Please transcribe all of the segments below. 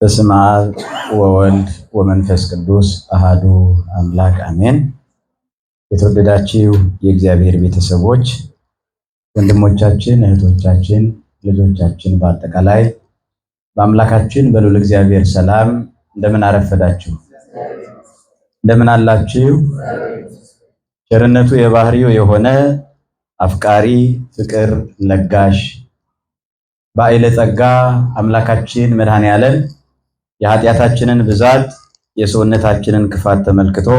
በስመ አብ ወወልድ ወመንፈስ ቅዱስ አሃዱ አምላክ አሜን። የተወደዳችሁ የእግዚአብሔር ቤተሰቦች ወንድሞቻችን፣ እህቶቻችን፣ ልጆቻችን በአጠቃላይ በአምላካችን በልዑል እግዚአብሔር ሰላም እንደምን አረፈዳችሁ? እንደምን አላችሁ? ቸርነቱ የባህሪው የሆነ አፍቃሪ ፍቅር ለጋሽ ባዕለ ጸጋ አምላካችን መድኃኔዓለም የኃጢአታችንን ብዛት የሰውነታችንን ክፋት ተመልክቶ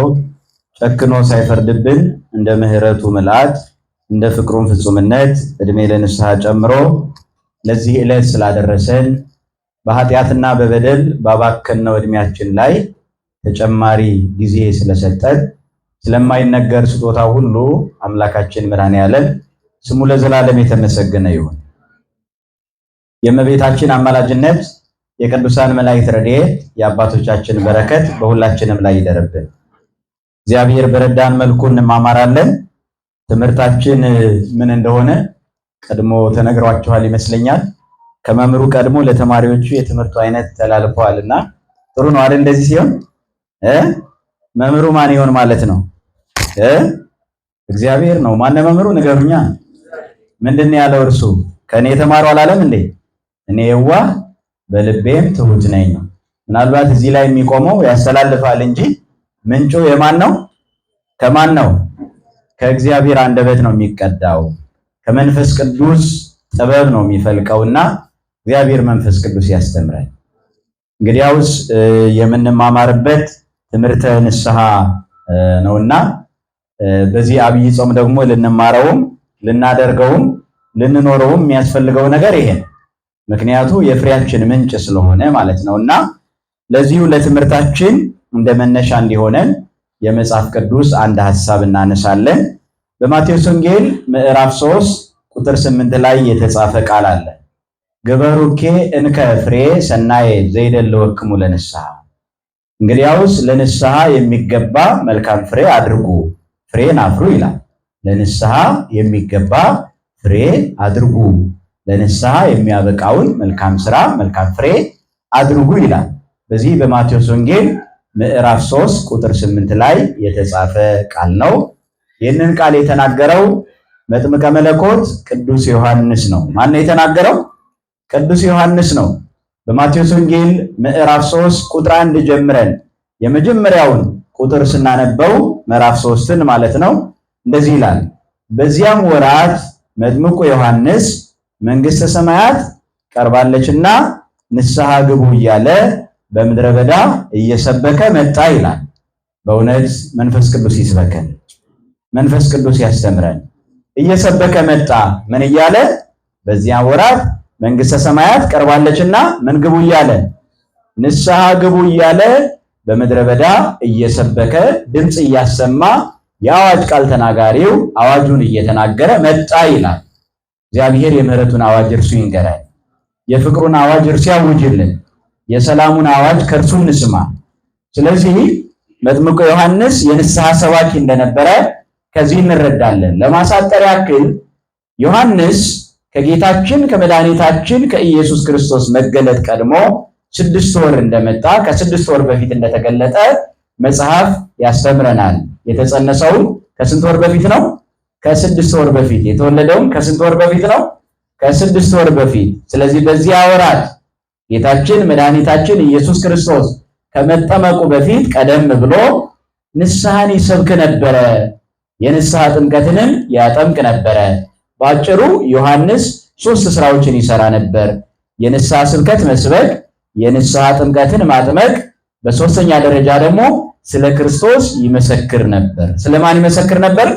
ጨክኖ ሳይፈርድብን እንደ ምሕረቱ ምልአት እንደ ፍቅሩም ፍጹምነት ዕድሜ ለንስሐ ጨምሮ ለዚህ ዕለት ስላደረሰን በኃጢአትና በበደል ባባከነው ዕድሜያችን ላይ ተጨማሪ ጊዜ ስለሰጠን ስለማይነገር ስጦታ ሁሉ አምላካችን መድኃኔዓለም ስሙ ለዘላለም የተመሰገነ ይሁን። የእመቤታችን አማላጅነት የቅዱሳን መላእክት ረድኤት የአባቶቻችን በረከት በሁላችንም ላይ ይደርብን። እግዚአብሔር በረዳን መልኩ እንማማራለን። ትምህርታችን ምን እንደሆነ ቀድሞ ተነግሯችኋል ይመስለኛል። ከመምህሩ ቀድሞ ለተማሪዎቹ የትምህርቱ አይነት ተላልፈዋልና ጥሩ ነው አይደል? እንደዚህ ሲሆን መምህሩ ማን ይሆን ማለት ነው? እግዚአብሔር ነው። ማን መምህሩ? ንገሩኛ። ምንድን ነው ያለው እርሱ? ከኔ የተማሩ አላለም እንዴ? እኔ የዋህ በልቤም ትሁት ነኝ። ምናልባት እዚህ ላይ የሚቆመው ያስተላልፋል እንጂ ምንጩ የማን ነው? ከማን ነው? ከእግዚአብሔር አንደበት ነው የሚቀዳው። ከመንፈስ ቅዱስ ጥበብ ነው የሚፈልቀውና እግዚአብሔር መንፈስ ቅዱስ ያስተምራል። እንግዲያውስ የምንማማርበት ትምህርተ ንስሐ ነውና በዚህ አብይ ጾም ደግሞ ልንማረውም ልናደርገውም ልንኖረውም የሚያስፈልገው ነገር ይሄ ነው። ምክንያቱ የፍሬያችን ምንጭ ስለሆነ ማለት ነውና ለዚሁ ለትምህርታችን እንደ መነሻ እንዲሆነን የመጽሐፍ ቅዱስ አንድ ሐሳብ እናነሳለን። በማቴዎስ ወንጌል ምዕራፍ 3 ቁጥር 8 ላይ የተጻፈ ቃል አለ። ገበሩኬ እንከ ፍሬ ሰናየ ዘይደልወክሙ ለንስሐ። እንግዲያውስ ለንስሐ የሚገባ መልካም ፍሬ አድርጉ፣ ፍሬን አፍሩ ይላል። ለንስሐ የሚገባ ፍሬ አድርጉ፣ ለንስሐ የሚያበቃውን መልካም ስራ መልካም ፍሬ አድርጉ ይላል። በዚህ በማቴዎስ ወንጌል ምዕራፍ 3 ቁጥር 8 ላይ የተጻፈ ቃል ነው። ይህንን ቃል የተናገረው መጥምቀ መለኮት ቅዱስ ዮሐንስ ነው። ማን ነው የተናገረው? ቅዱስ ዮሐንስ ነው። በማቴዎስ ወንጌል ምዕራፍ 3 ቁጥር 1 ጀምረን የመጀመሪያውን ቁጥር ስናነበው ምዕራፍ 3ን ማለት ነው እንደዚህ ይላል። በዚያም ወራት መጥምቁ ዮሐንስ መንግሥተ ሰማያት ቀርባለችና ንስሐ ግቡ እያለ በምድረ በዳ እየሰበከ መጣ ይላል። በእውነት መንፈስ ቅዱስ ይስበከን፣ መንፈስ ቅዱስ ያስተምረን። እየሰበከ መጣ ምን እያለ? በዚያ ወራት መንግሥተ ሰማያት ቀርባለችና ምን ግቡ እያለ? ንስሐ ግቡ እያለ በምድረ በዳ እየሰበከ ድምፅ እያሰማ የአዋጅ ቃል ተናጋሪው አዋጁን እየተናገረ መጣ ይላል። እግዚአብሔር የምህረቱን አዋጅ እርሱ ይንገራል። የፍቅሩን አዋጅ እርሱ ያውጅልን። የሰላሙን አዋጅ ከእርሱ እንስማ። ስለዚህ መጥምቁ ዮሐንስ የንስሐ ሰባኪ እንደነበረ ከዚህ እንረዳለን። ለማሳጠር ያክል ዮሐንስ ከጌታችን ከመድኃኒታችን ከኢየሱስ ክርስቶስ መገለጥ ቀድሞ 6 ወር እንደመጣ ከ6 ወር በፊት እንደተገለጠ መጽሐፍ ያስተምረናል። የተጸነሰው ከስንት ወር በፊት ነው? ከ6 ወር በፊት። የተወለደውም ከስንት ወር በፊት ነው? ከ6 ወር በፊት። ስለዚህ በዚያ ወራት ጌታችን መድኃኒታችን ኢየሱስ ክርስቶስ ከመጠመቁ በፊት ቀደም ብሎ ንስሐን ይሰብክ ነበረ። የንስሐ ጥምቀትንም ያጠምቅ ነበረ። በአጭሩ ዮሐንስ 3 ስራዎችን ይሰራ ነበር። የንስሐ ስብከት መስበክ፣ የንስሐ ጥምቀትን ማጥመቅ፣ በሶስተኛ ደረጃ ደግሞ ስለ ክርስቶስ ይመሰክር ነበር። ስለማን ይመሰክር ነበር?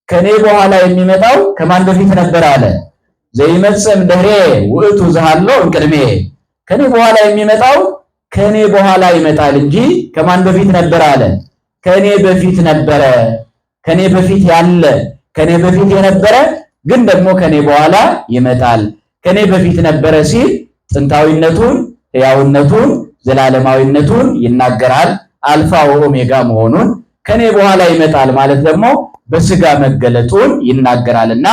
ከኔ በኋላ የሚመጣው ከማን በፊት ነበር አለ? ዘይመጽእ እምድኅሬ ውእቱ ዘሃሎ እምቅድሜ። ከኔ በኋላ የሚመጣው ከኔ በኋላ ይመጣል እንጂ ከማን በፊት ነበር አለ? ከኔ በፊት ነበረ። ከኔ በፊት ያለ ከኔ በፊት የነበረ ግን ደግሞ ከኔ በኋላ ይመጣል። ከኔ በፊት ነበረ ሲል ጥንታዊነቱን፣ ሕያውነቱን፣ ዘላለማዊነቱን ይናገራል። አልፋ ወኦሜጋ መሆኑን። ከኔ በኋላ ይመጣል ማለት ደግሞ በስጋ መገለጡን ይናገራልና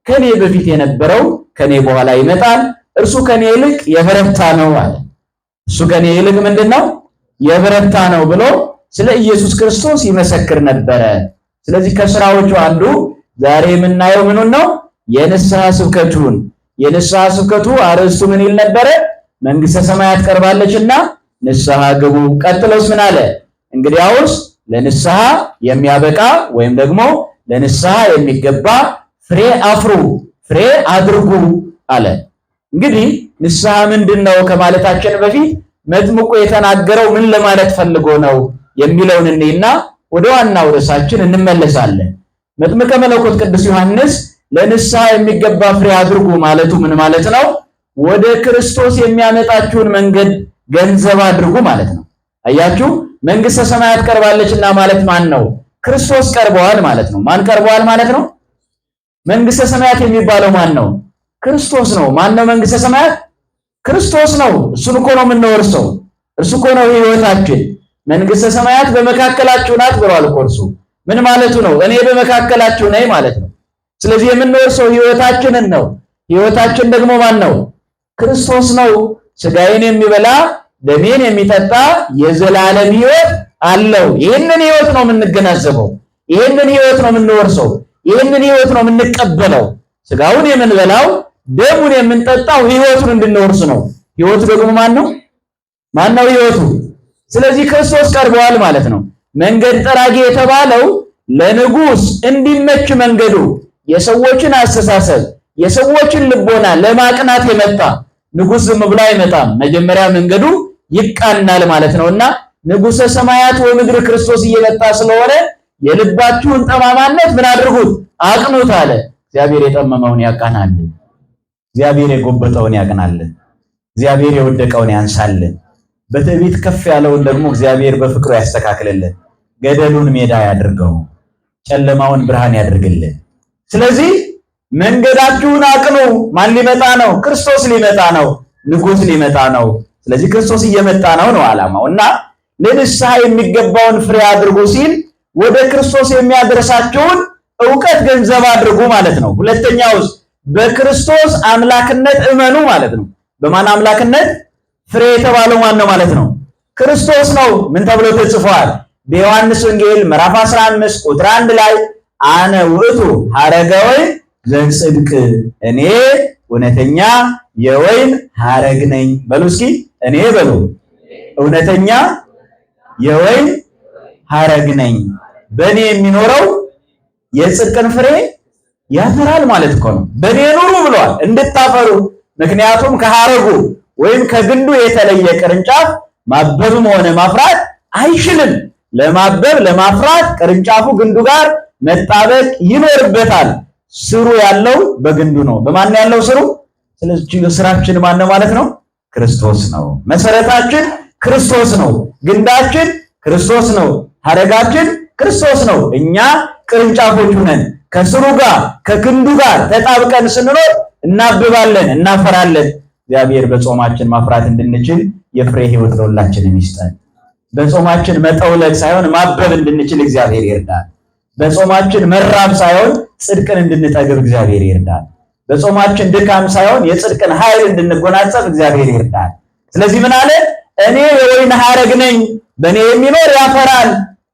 ከኔ በፊት የነበረው ከኔ በኋላ ይመጣል፣ እርሱ ከኔ ይልቅ የበረታ ነው አለ። እሱ ከኔ ይልቅ ምንድነው የበረታ ነው ብሎ ስለ ኢየሱስ ክርስቶስ ይመሰክር ነበረ። ስለዚህ ከሥራዎቹ አንዱ ዛሬ የምናየው ምኑን ነው? የንስሐ ስብከቱን። የንስሐ ስብከቱ አርዕስቱ ምን ይል ነበረ? መንግሥተ ሰማያት ቀርባለችና ንስሐ ግቡ። ቀጥሎስ ምን አለ? እንግዲያውስ ለንስሐ የሚያበቃ ወይም ደግሞ ለንስሐ የሚገባ ፍሬ አፍሩ፣ ፍሬ አድርጉ አለ። እንግዲህ ንስሐ ምንድነው ከማለታችን በፊት መጥምቁ የተናገረው ምን ለማለት ፈልጎ ነው የሚለውን እንይና ወደ ዋናው ርዕሳችን እንመለሳለን። መጥምቀ መለኮት ቅዱስ ዮሐንስ ለንስሐ የሚገባ ፍሬ አድርጉ ማለቱ ምን ማለት ነው? ወደ ክርስቶስ የሚያመጣችሁን መንገድ ገንዘብ አድርጉ ማለት ነው። አያችሁ፣ መንግሥተ ሰማያት ቀርባለችና ማለት ማን ነው? ክርስቶስ ቀርበዋል ማለት ነው። ማን ቀርበዋል ማለት ነው? መንግሥተ ሰማያት የሚባለው ማን ነው? ክርስቶስ ነው። ማን ነው መንግሥተ ሰማያት? ክርስቶስ ነው። እሱን እኮ ነው የምንወርሰው። እርሱ እኮ ነው ሕይወታችን። መንግሥተ ሰማያት በመካከላችሁ ናት ብሏል እኮ እርሱ። ምን ማለቱ ነው? እኔ በመካከላችሁ ነኝ ማለት ነው። ስለዚህ የምንወርሰው ሕይወታችንን ነው። ሕይወታችን ደግሞ ማን ነው? ክርስቶስ ነው። ሥጋዬን የሚበላ ደሜን የሚጠጣ የዘላለም ሕይወት አለው። ይህንን ሕይወት ነው የምንገነዘበው። ይህንን ሕይወት ነው የምንወርሰው። ይህንን ሕይወት ነው የምንቀበለው። ሥጋውን የምንበላው ደሙን የምንጠጣው ሕይወቱን እንድንወርስ ነው። ሕይወቱ ደግሞ ማን ነው? ማን ነው ሕይወቱ? ስለዚህ ክርስቶስ ቀርበዋል ማለት ነው። መንገድ ጠራጊ የተባለው ለንጉሥ እንዲመች መንገዱ የሰዎችን አስተሳሰብ የሰዎችን ልቦና ለማቅናት የመጣ ንጉሥ ዝም ብሎ አይመጣም። መጀመሪያ መንገዱ ይቃናል ማለት ነውና ንጉሠ ሰማያት ወምድር ክርስቶስ እየመጣ ስለሆነ የልባችሁን ጠማማነት ምን አድርጉት? አቅኑት አለ። እግዚአብሔር የጠመመውን ያቃናል። እግዚአብሔር የጎበጠውን ያቅናል። እግዚአብሔር የወደቀውን ያንሳልን። በትዕቢት ከፍ ያለውን ደግሞ እግዚአብሔር በፍቅሩ ያስተካክልልን። ገደሉን ሜዳ ያድርገው፣ ጨለማውን ብርሃን ያድርግልን። ስለዚህ መንገዳችሁን አቅኑ። ማን ሊመጣ ነው? ክርስቶስ ሊመጣ ነው። ንጉሥ ሊመጣ ነው። ስለዚህ ክርስቶስ እየመጣ ነው ዓላማው እና ለንስሐ የሚገባውን ፍሬ አድርጉ ሲል ወደ ክርስቶስ የሚያደርሳችሁን ዕውቀት ገንዘብ አድርጉ ማለት ነው። ሁለተኛውስ በክርስቶስ አምላክነት እመኑ ማለት ነው። በማን አምላክነት? ፍሬ የተባለው ማን ነው ማለት ነው? ክርስቶስ ነው። ምን ተብሎ ተጽፏል? በዮሐንስ ወንጌል ምዕራፍ 15 ቁጥር 1 ላይ አነ ውእቱ ሐረገ ወይን ዘጽድቅ፣ እኔ እውነተኛ የወይን ሐረግ ነኝ። በሉ እስኪ እኔ በሉ እውነተኛ የወይን ሐረግ ነኝ። በእኔ የሚኖረው የጽድቅን ፍሬ ያፈራል ማለት እኮ ነው። በእኔ ኑሩ ብሏል እንድታፈሩ። ምክንያቱም ከሐረጉ ወይም ከግንዱ የተለየ ቅርንጫፍ ማበብም ሆነ ማፍራት አይችልም። ለማበብ ለማፍራት ቅርንጫፉ ግንዱ ጋር መጣበቅ ይኖርበታል። ስሩ ያለው በግንዱ ነው። በማን ያለው ስሩ? ስለዚህ ስራችን ማን ነው ማለት ነው? ክርስቶስ ነው። መሰረታችን ክርስቶስ ነው። ግንዳችን ክርስቶስ ነው። ሐረጋችን ክርስቶስ ነው። እኛ ቅርንጫፎቹ ነን። ከስሩ ጋር ከግንዱ ጋር ተጣብቀን ስንኖር እናብባለን፣ እናፈራለን። እግዚአብሔር በጾማችን ማፍራት እንድንችል የፍሬ ሕይወት ለሁላችንም ይስጠን። በጾማችን መጠውለግ ሳይሆን ማበብ እንድንችል እግዚአብሔር ይርዳል። በጾማችን መራብ ሳይሆን ጽድቅን እንድንጠግብ እግዚአብሔር ይርዳል። በጾማችን ድካም ሳይሆን የጽድቅን ኃይል እንድንጎናጸፍ እግዚአብሔር ይርዳል። ስለዚህ ምን አለ? እኔ የወይን ሐረግ ነኝ፣ በእኔ የሚኖር ያፈራል፣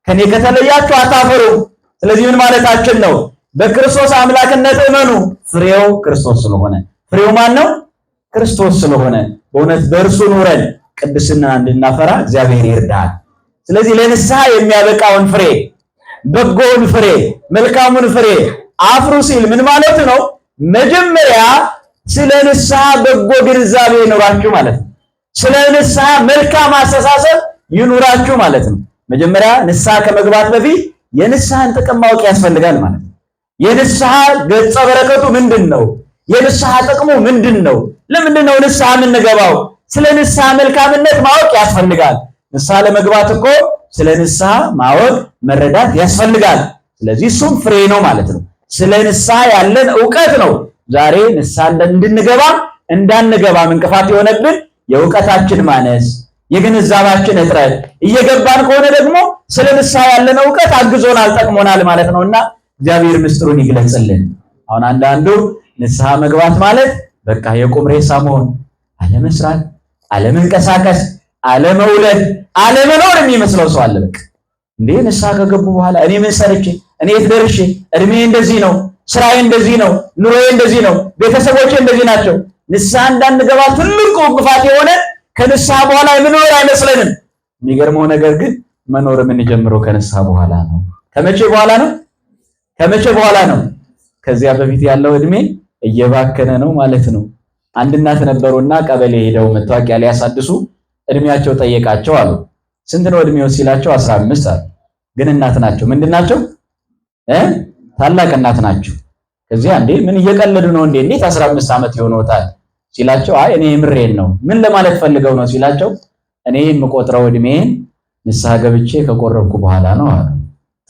ከኔ ከተለያችሁ አታፈሩም። ስለዚህ ምን ማለታችን ነው? በክርስቶስ አምላክነት እመኑ። ፍሬው ክርስቶስ ስለሆነ። ፍሬው ማን ነው? ክርስቶስ ስለሆነ በእውነት በእርሱ ኑረን ቅድስና እንድናፈራ እግዚአብሔር ይርዳል። ስለዚህ ለንስሐ የሚያበቃውን ፍሬ፣ በጎውን ፍሬ፣ መልካሙን ፍሬ አፍሩ ሲል ምን ማለት ነው? መጀመሪያ ስለ ንስሐ በጎ ግንዛቤ ይኑራችሁ ማለት ነው። ስለ ንስሐ መልካም አስተሳሰብ ይኑራችሁ ማለት ነው። መጀመሪያ ንስሐ ከመግባት በፊት የንስሐን ጥቅም ማወቅ ያስፈልጋል ማለት ነው። የንስሐ ገጸ በረከቱ ምንድን ነው? የንስሐ ጥቅሙ ምንድን ነው? ለምንድን ነው ንስሐ የምንገባው? ስለ ንስሐ መልካምነት ማወቅ ያስፈልጋል። ንስሐ ለመግባት እኮ ስለ ንስሐ ማወቅ መረዳት ያስፈልጋል። ስለዚህ እሱም ፍሬ ነው ማለት ነው። ስለ ንስሐ ያለን ዕውቀት ነው ዛሬ ንስሐ እንድንገባ እንዳንገባም እንቅፋት የሆነብን የዕውቀታችን ማነስ፣ የግንዛቤያችን እጥረት። እየገባን ከሆነ ደግሞ ስለ ንስሐ ያለን ዕውቀት አግዞናል፣ ጠቅሞናል ማለት ነውና እግዚአብሔር ምስጢሩን ይግለጽልን። አሁን አንዳንዱ ንስሐ መግባት ማለት በቃ የቁም ሬሳ መሆን፣ አለመስራት፣ አለመንቀሳቀስ፣ አለመውለድ አለመኖር የሚመስለው ሰው አለ። በቃ እንዴ ንስሐ ከገቡ በኋላ እኔ ምን ሰርቼ እኔ የት ደርሼ እድሜ እንደዚህ ነው፣ ስራዬ እንደዚህ ነው፣ ኑሮዬ እንደዚህ ነው፣ ቤተሰቦቼ እንደዚህ ናቸው። ንስሐ እንዳንገባ ትልቁ እንቅፋት የሆነ ከንስሐ በኋላ የምንኖር አይመስለንም። የሚገርመው ነገር ግን መኖር የምንጀምረው ከንስሐ በኋላ ነው። ከመቼ በኋላ ነው? ከመቼ በኋላ ነው? ከዚያ በፊት ያለው እድሜ እየባከነ ነው ማለት ነው። አንድ እናት ነበሩና ቀበሌ ሄደው መታወቂያ ሊያሳድሱ እድሜያቸው ጠየቃቸው አሉ። ስንት ነው እድሜው ሲላቸው 15 አሉ። ግን እናት ናቸው። ምንድን ናቸው? ታላቅ እናት ናቸው። ከዚያ እንዴ ምን እየቀለዱ ነው እንዴ? እንዴት 15 ዓመት ይሆኖታል ሲላቸው አይ እኔ ምሬን ነው። ምን ለማለት ፈልገው ነው ሲላቸው እኔ የምቆጥረው እድሜን ንስሐ ገብቼ ከቆረብኩ በኋላ ነው አሉ።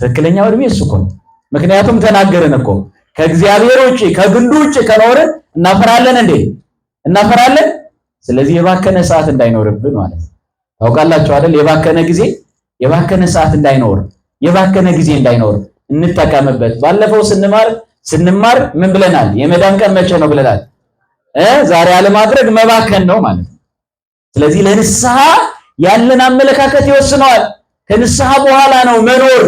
ትክክለኛው እድሜ እሱ እኮ። ምክንያቱም ተናገርን እኮ ከእግዚአብሔር ውጪ ከግንዱ ውጪ ከኖርን እናፈራለን እንዴ? እናፈራለን። ስለዚህ የባከነ ሰዓት እንዳይኖርብን ማለት ነው። ታውቃላችሁ አይደል? የባከነ ሰዓት እንዳይኖር፣ የባከነ ጊዜ እንዳይኖር እንጠቀምበት። ባለፈው ስንማር ምን ብለናል? የመዳን ቀን መቼ ነው ብለናል? ዛሬ አለማድረግ መባከን ነው ማለት ነው። ስለዚህ ለንስሐ ያለን አመለካከት ይወስነዋል። ከንስሐ በኋላ ነው መኖር።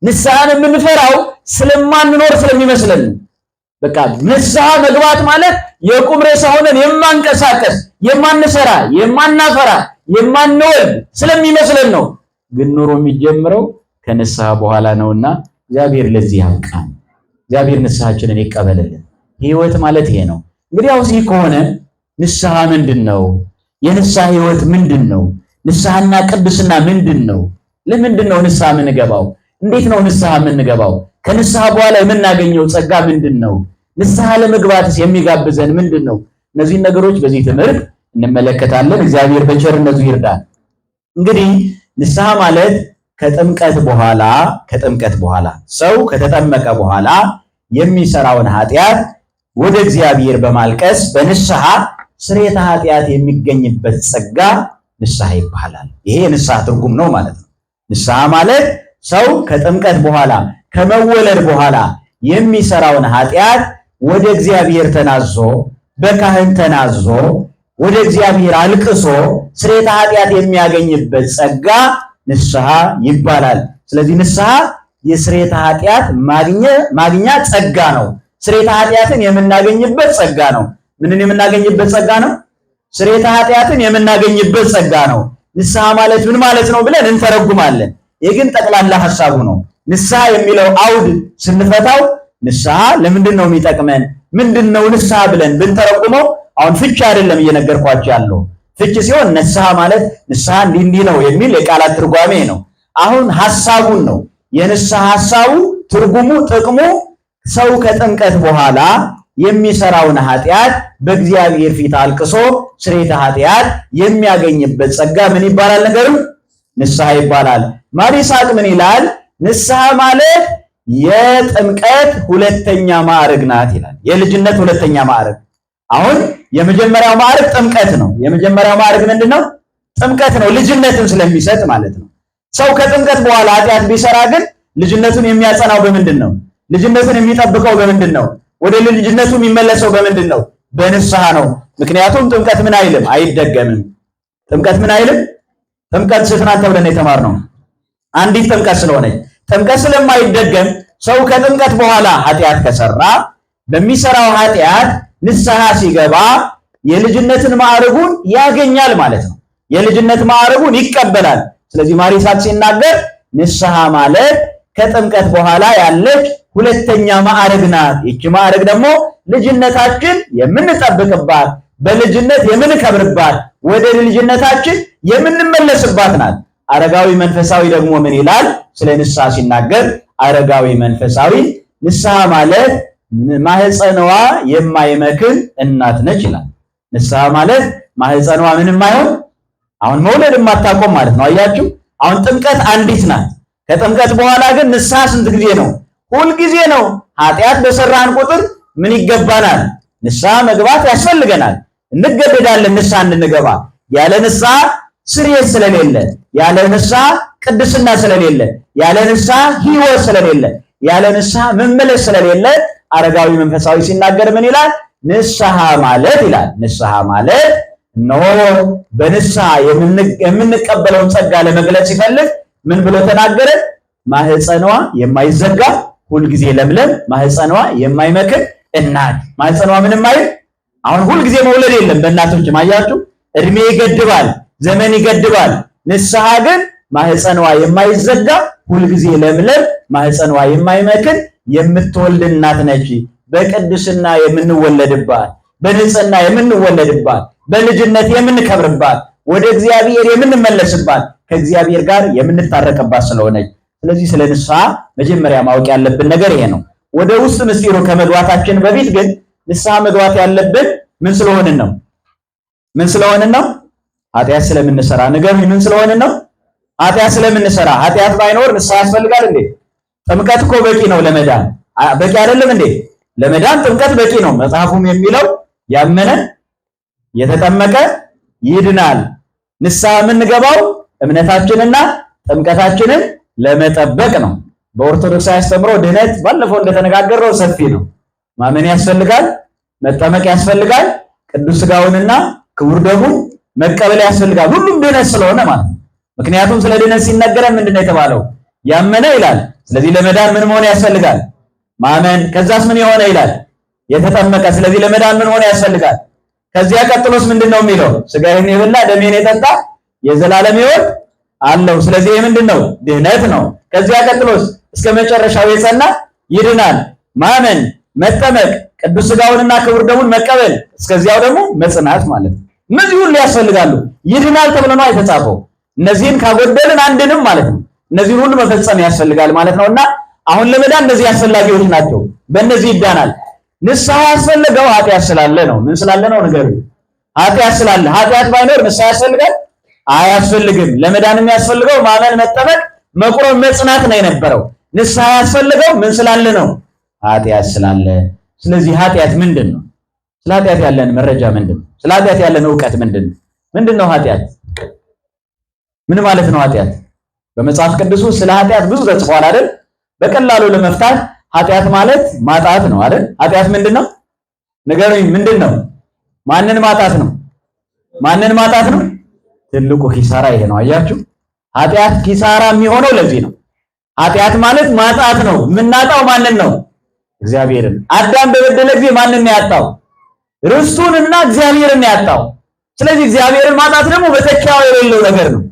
ንስሐን የምንፈራው ስለማንኖር ስለሚመስለን በቃ ንስሐ መግባት ማለት የቁም ሬሳ ሆነን የማንቀሳቀስ የማንሰራ የማናፈራ የማንወልድ ስለሚመስለን ነው። ግን ኑሮ የሚጀምረው ከንስሐ በኋላ ነውና እግዚአብሔር ለዚህ ያብቃን። እግዚአብሔር ንስሐችንን ይቀበልልን። ህይወት ማለት ይሄ ነው። እንግዲህ አውዚ ከሆነ ንስሐ ምንድነው? የንስሐ ህይወት ምንድነው? ንስሐና ቅድስና ምንድነው? ለምንድነው ንስሐ የምንገባው? እንዴት ነው ንስሐ የምንገባው? ከንስሐ በኋላ የምናገኘው ጸጋ ምንድነው? ንስሐ ለመግባትስ የሚጋብዘን ምንድነው? እነዚህን ነገሮች በዚህ ትምህርት እንመለከታለን። እግዚአብሔር በቸርነቱ ይርዳል። እንግዲህ ንስሐ ማለት ከጥምቀት በኋላ ሰው ከተጠመቀ በኋላ የሚሰራውን ኃጢአት ወደ እግዚአብሔር በማልቀስ በንስሐ ስርየተ ኃጢአት የሚገኝበት ጸጋ ንስሐ ይባላል። ይሄ የንስሐ ትርጉም ነው ማለት ነው። ንስሐ ማለት ሰው ከጥምቀት በኋላ ከመወለድ በኋላ የሚሰራውን ኃጢአት ወደ እግዚአብሔር ተናዞ በካህን ተናዞ ወደ እግዚአብሔር አልቅሶ ስርየተ ኃጢአት የሚያገኝበት ጸጋ ንስሐ ይባላል። ስለዚህ ንስሐ የስርየተ ኃጢአት ማግኛ ጸጋ ነው። ስርየተ ኃጢአትን የምናገኝበት ጸጋ ነው። ምንን የምናገኝበት ጸጋ ነው? ስርየተ ኃጢአትን የምናገኝበት ጸጋ ነው። ንስሐ ማለት ምን ማለት ነው ብለን እንተረጉማለን። ይህ ግን ጠቅላላ ሐሳቡ ነው። ንስሐ የሚለው አውድ ስንፈታው ንስሐ ለምንድን ነው የሚጠቅመን? ምንድነው ንስሐ ብለን ብንተረጉመው አሁን ፍቺ አይደለም እየነገርኳችሁ ያለው። ፍቺ ሲሆን ንስሐ ማለት ንስሐ እንዲህ ነው የሚል የቃላት ትርጓሜ ነው። አሁን ሐሳቡን ነው። የንስሐ ሐሳቡ ትርጉሙ ጥቅሙ ሰው ከጥምቀት በኋላ የሚሰራውን ኃጢአት በእግዚአብሔር ፊት አልቅሶ ስርየተ ኃጢአት የሚያገኝበት ጸጋ ምን ይባላል? ነገሩ ንስሐ ይባላል። ማር ይስሐቅ ምን ይላል? ንስሐ ማለት የጥምቀት ሁለተኛ ማዕረግ ናት ይላል። የልጅነት ሁለተኛ ማዕረግ። አሁን የመጀመሪያው ማዕረግ ጥምቀት ነው። የመጀመሪያው ማዕረግ ምንድነው? ጥምቀት ነው። ልጅነትን ስለሚሰጥ ማለት ነው። ሰው ከጥምቀት በኋላ ኃጢአት ቢሰራ ግን ልጅነቱን የሚያጸናው በምንድን ነው? ልጅነቱን የሚጠብቀው በምንድን ነው? ወደ ልጅነቱ የሚመለሰው በምንድን ነው? በንስሐ ነው። ምክንያቱም ጥምቀት ምን አይልም? አይደገምም። ጥምቀት ምን አይልም? ጥምቀት ስትናት ተብለን የተማርነው አንዲት ጥምቀት ስለሆነች ጥምቀት ስለማይደገም ሰው ከጥምቀት በኋላ ኃጢአት ከሰራ በሚሰራው ኃጢአት ንስሐ ሲገባ የልጅነትን ማዕረጉን ያገኛል ማለት ነው። የልጅነት ማዕረጉን ይቀበላል። ስለዚህ ማር ይስሐቅ ሲናገር ንስሐ ማለት ከጥምቀት በኋላ ያለች ሁለተኛ ማዕረግ ናት። ይህች ማዕረግ ደግሞ ልጅነታችን የምንጠብቅባት፣ በልጅነት የምንከብርባት፣ ወደ ልጅነታችን የምንመለስባት ናት። አረጋዊ መንፈሳዊ ደግሞ ምን ይላል? ስለ ንስሐ ሲናገር አረጋዊ መንፈሳዊ ንስሐ ማለት ማህፀኗ የማይመክን እናት ነች ይላል። ንስሐ ማለት ማህፀኗ ምንም አይሆን አሁን መውለድ የማታቆም ማለት ነው። አያችሁ፣ አሁን ጥምቀት አንዲት ናት። ከጥምቀት በኋላ ግን ንስሐ ስንት ጊዜ ነው? ሁል ጊዜ ነው። ኃጢአት በሰራን ቁጥር ምን ይገባናል? ንስሐ መግባት ያስፈልገናል። እንገደዳለን ንስሐ እንድንገባ። ያለ ንስሐ ስርየት ስለሌለ፣ ያለ ንስሐ ቅድስና ስለሌለ፣ ያለ ንስሐ ሕይወት ስለሌለ፣ ያለ ንስሐ መመለስ ስለሌለ አረጋዊ መንፈሳዊ ሲናገር ምን ይላል? ንስሐ ማለት ይላል ንስሐ ማለት እነሆ በንስሐ የምንቀበለውን ጸጋ ለመግለጽ ሲፈልግ ምን ብሎ ተናገረ? ማህፀኗ የማይዘጋ ሁልጊዜ ለምለም፣ ማህፀኗ የማይመክን እናት። ማህፀኗ ምንም አይል። አሁን ሁልጊዜ መውለድ የለም በእናቶች ማያችሁ፣ እድሜ ይገድባል፣ ዘመን ይገድባል። ንስሐ ግን ማህፀኗ የማይዘጋ ሁልጊዜ ለምለም፣ ማህፀኗ የማይመክን የምትወልድ እናት ነች። በቅድስና የምንወለድባት፣ በንጽህና የምንወለድባት፣ በልጅነት የምንከብርባት፣ ወደ እግዚአብሔር የምንመለስባት፣ ከእግዚአብሔር ጋር የምንታረቅባት ስለሆነች ስለዚህ ስለ ንስሐ መጀመሪያ ማወቅ ያለብን ነገር ይሄ ነው። ወደ ውስጥ ምስጢሩ ከመግባታችን በፊት ግን ንስሐ መግባት ያለብን ምን ስለሆንን ነው? ምን ስለሆንን ነው? ኃጢአት ስለምንሰራ። ንገሩኝ፣ ምን ስለሆንን ነው? ኃጢአት ስለምንሰራ። ኃጢአት ባይኖር ንስሐ ያስፈልጋል እንዴ? ጥምቀት እኮ በቂ ነው ለመዳን። በቂ አይደለም እንዴ? ለመዳን ጥምቀት በቂ ነው። መጽሐፉም የሚለው ያመነ የተጠመቀ ይድናል። ንስሐ የምንገባው እምነታችንና ጥምቀታችንን ለመጠበቅ ነው። በኦርቶዶክሳዊ አስተምሮ ድህነት ባለፈው እንደተነጋገረው ሰፊ ነው። ማመን ያስፈልጋል፣ መጠመቅ ያስፈልጋል፣ ቅዱስ ሥጋውንና ክቡር ደሙን መቀበል ያስፈልጋል። ሁሉም ድህነት ስለሆነ ማለት ነው። ምክንያቱም ስለ ድህነት ሲነገረን ምንድነው የተባለው? ያመነ ይላል። ስለዚህ ለመዳን ምን መሆን ያስፈልጋል? ማመን። ከዛስ ምን የሆነ ይላል? የተጠመቀ። ስለዚህ ለመዳን ምን መሆን ያስፈልጋል? ከዚያ ቀጥሎስ ምንድነው የሚለው? ሥጋዬን የበላ ደሜን የጠጣ የዘላለም ሕይወት አለው። ስለዚህ ምንድነው? ድህነት ነው። ከዚያ ቀጥሎስ እስከ መጨረሻው የጸና ይድናል። ማመን፣ መጠመቅ፣ ቅዱስ ሥጋውንና ክቡር ደሙን መቀበል፣ እስከዚያው ደግሞ መጽናት ማለት ነው። እነዚህ ሁሉ ያስፈልጋሉ። ይድናል ተብሎ ነው የተጻፈው። እነዚህን ካጎደልን አንድንም ማለት ነው። እነዚህን ሁሉ መፈጸም ያስፈልጋል ማለት ነውና አሁን ለመዳን እነዚህ አስፈላጊዎች ናቸው። በእነዚህ ይዳናል። ንስሐ ያስፈልገው ኃጢአት ስላለ ነው። ምን ስላለ ነው ንገሩኝ? ኃጢአት ስላለ። ኃጢአት ባይኖር ንስሐ ያስፈልጋል? አያስፈልግም። ለመዳን የሚያስፈልገው ማመን፣ መጠመቅ፣ መቁረብ፣ መጽናት ነው የነበረው። ንስሐ ያስፈልገው ምን ስላለ ነው? ኃጢአት ስላለ። ስለዚህ ኃጢአት ምንድን ነው? ስለ ኃጢአት ያለን መረጃ ምንድን ነው? ስለ ኃጢአት ያለን ዕውቀት ምንድን ነው? ምንድን ነው ኃጢአት? ምን ማለት ነው ኃጢአት? በመጽሐፍ ቅዱስ ውስጥ ስለ ኃጢአት ብዙ ተጽፏል አይደል? በቀላሉ ለመፍታት ኃጢአት ማለት ማጣት ነው አይደል? ኃጢአት ምንድን ነው? ንገሩኝ፣ ምንድን ነው? ማንን ማጣት ነው? ማንን ማጣት ነው? ትልቁ ኪሳራ ይሄ ነው። አያችሁ፣ ኃጢአት ኪሳራ የሚሆነው ለዚህ ነው። ኃጢአት ማለት ማጣት ነው። የምናጣው ማንን ነው? እግዚአብሔርን። አዳም በበደለ ጊዜ ማንን ነው ያጣው? ርስቱንና እግዚአብሔርን ያጣው። ስለዚህ እግዚአብሔርን ማጣት ደግሞ በተኪያው የሌለው ነገር ነው።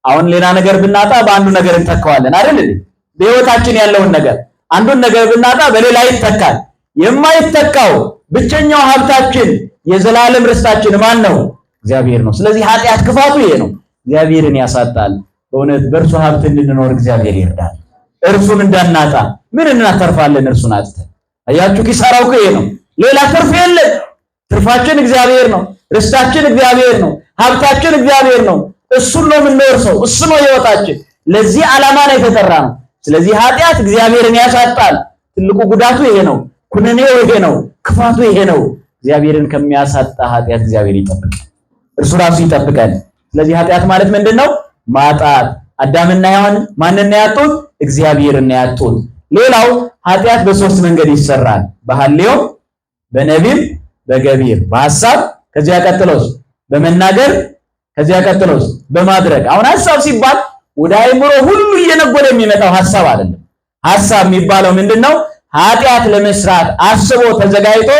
አሁን ሌላ ነገር ብናጣ በአንዱ ነገር እንተካዋለን አይደል እንዴ? በሕይወታችን ያለውን ነገር አንዱን ነገር ብናጣ በሌላ ይተካል። የማይተካው ብቸኛው ሀብታችን የዘላለም ርስታችን ማን ነው? እግዚአብሔር ነው። ስለዚህ ኃጢአት ክፋቱ ይሄ ነው። እግዚአብሔርን ያሳጣል። በእውነት በእርሱ ሀብት እንድንኖር እግዚአብሔር ይርዳል። እርሱን እንዳናጣ ምን እናተርፋለን? እርሱን አጥተን። አያችሁ፣ ኪሳራው ይሄ ነው። ሌላ ትርፍ የለም። ትርፋችን እግዚአብሔር ነው። ርስታችን እግዚአብሔር ነው። ሀብታችን እግዚአብሔር ነው። እሱን ነው የምንወርሰው። እሱ ነው ሕይወታችን። ለዚህ ዓላማ ነው የተጠራ ነው። ስለዚህ ኃጢአት እግዚአብሔርን ያሳጣል። ትልቁ ጉዳቱ ይሄ ነው። ኩነኔው ይሄ ነው። ክፋቱ ይሄ ነው። እግዚአብሔርን ከሚያሳጣ ኃጢአት እግዚአብሔር ይጠብቃል። እርሱ ራሱ ይጠብቃል። ስለዚህ ኃጢአት ማለት ምንድነው? ማጣት። አዳምና ሔዋን ማንን ነው ያጡት? እግዚአብሔርን ነው ያጡት። ሌላው ኃጢአት በሶስት መንገድ ይሰራል። በሐልዮ፣ በነቢብ፣ በገቢር። በሐሳብ፣ ከዚያ ቀጥሎስ በመናገር፣ ከዚያ ቀጥሎስ በማድረግ። አሁን ሐሳብ ሲባል ወደ አእምሮ ሁሉ እየነጎደ የሚመጣው ሐሳብ አይደለም። ሐሳብ የሚባለው ምንድነው? ኃጢአት ለመስራት አስቦ ተዘጋጅቶ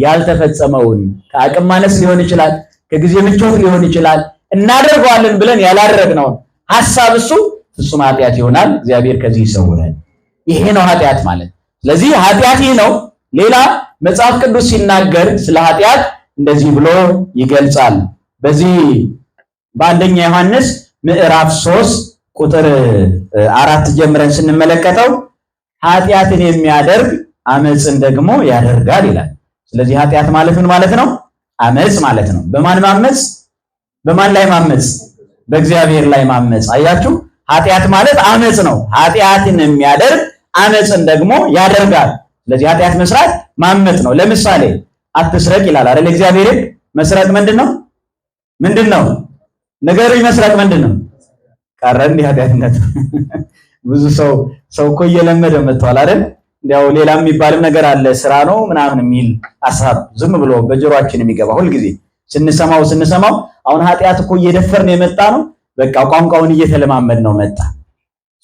ያልተፈጸመውን ከአቅም ማነስ ሊሆን ይችላል፣ ከጊዜ ምቾት ሊሆን ይችላል፣ እናደርገዋለን ብለን ያላደረግነውን ሐሳብ እሱ ፍጹም ኃጢአት ይሆናል። እግዚአብሔር ከዚህ ይሰውራል። ይሄ ነው ኃጢአት ማለት። ስለዚህ ኃጢአት ይህ ነው። ሌላ መጽሐፍ ቅዱስ ሲናገር ስለ ኃጢአት እንደዚህ ብሎ ይገልጻል። በዚህ በአንደኛ ዮሐንስ ምዕራፍ 3 ቁጥር 4 ጀምረን ስንመለከተው ኃጢአትን የሚያደርግ አመፅን ደግሞ ያደርጋል ይላል። ስለዚህ ኃጢአት ማለት ምን ማለት ነው? አመፅ ማለት ነው። በማን ማመፅ? በማን ላይ ማመፅ? በእግዚአብሔር ላይ ማመፅ። አያችሁ፣ ኃጢአት ማለት አመፅ ነው። ኃጢአትን የሚያደርግ አመፅን ደግሞ ያደርጋል። ስለዚህ ኃጢአት መስራት ማመፅ ነው። ለምሳሌ አትስረቅ ይላል አይደል? እግዚአብሔር መስረቅ ምንድነው? ምንድነው? ነገሩኝ። መስረቅ ምንድነው? ቀረ እንዴ ኃጢአትነት? ብዙ ሰው እኮ እየለመደ መጥቷል አይደል? እንዲያው ሌላ የሚባልም ነገር አለ፣ ስራ ነው ምናምን የሚል ሐሳብ ዝም ብሎ በጆሮአችን የሚገባ ሁልጊዜ ስንሰማው አሁን ኃጢአት እኮ እየደፈርን የመጣ ነው። በቃ ቋንቋውን እየተለማመድ ነው መጣ።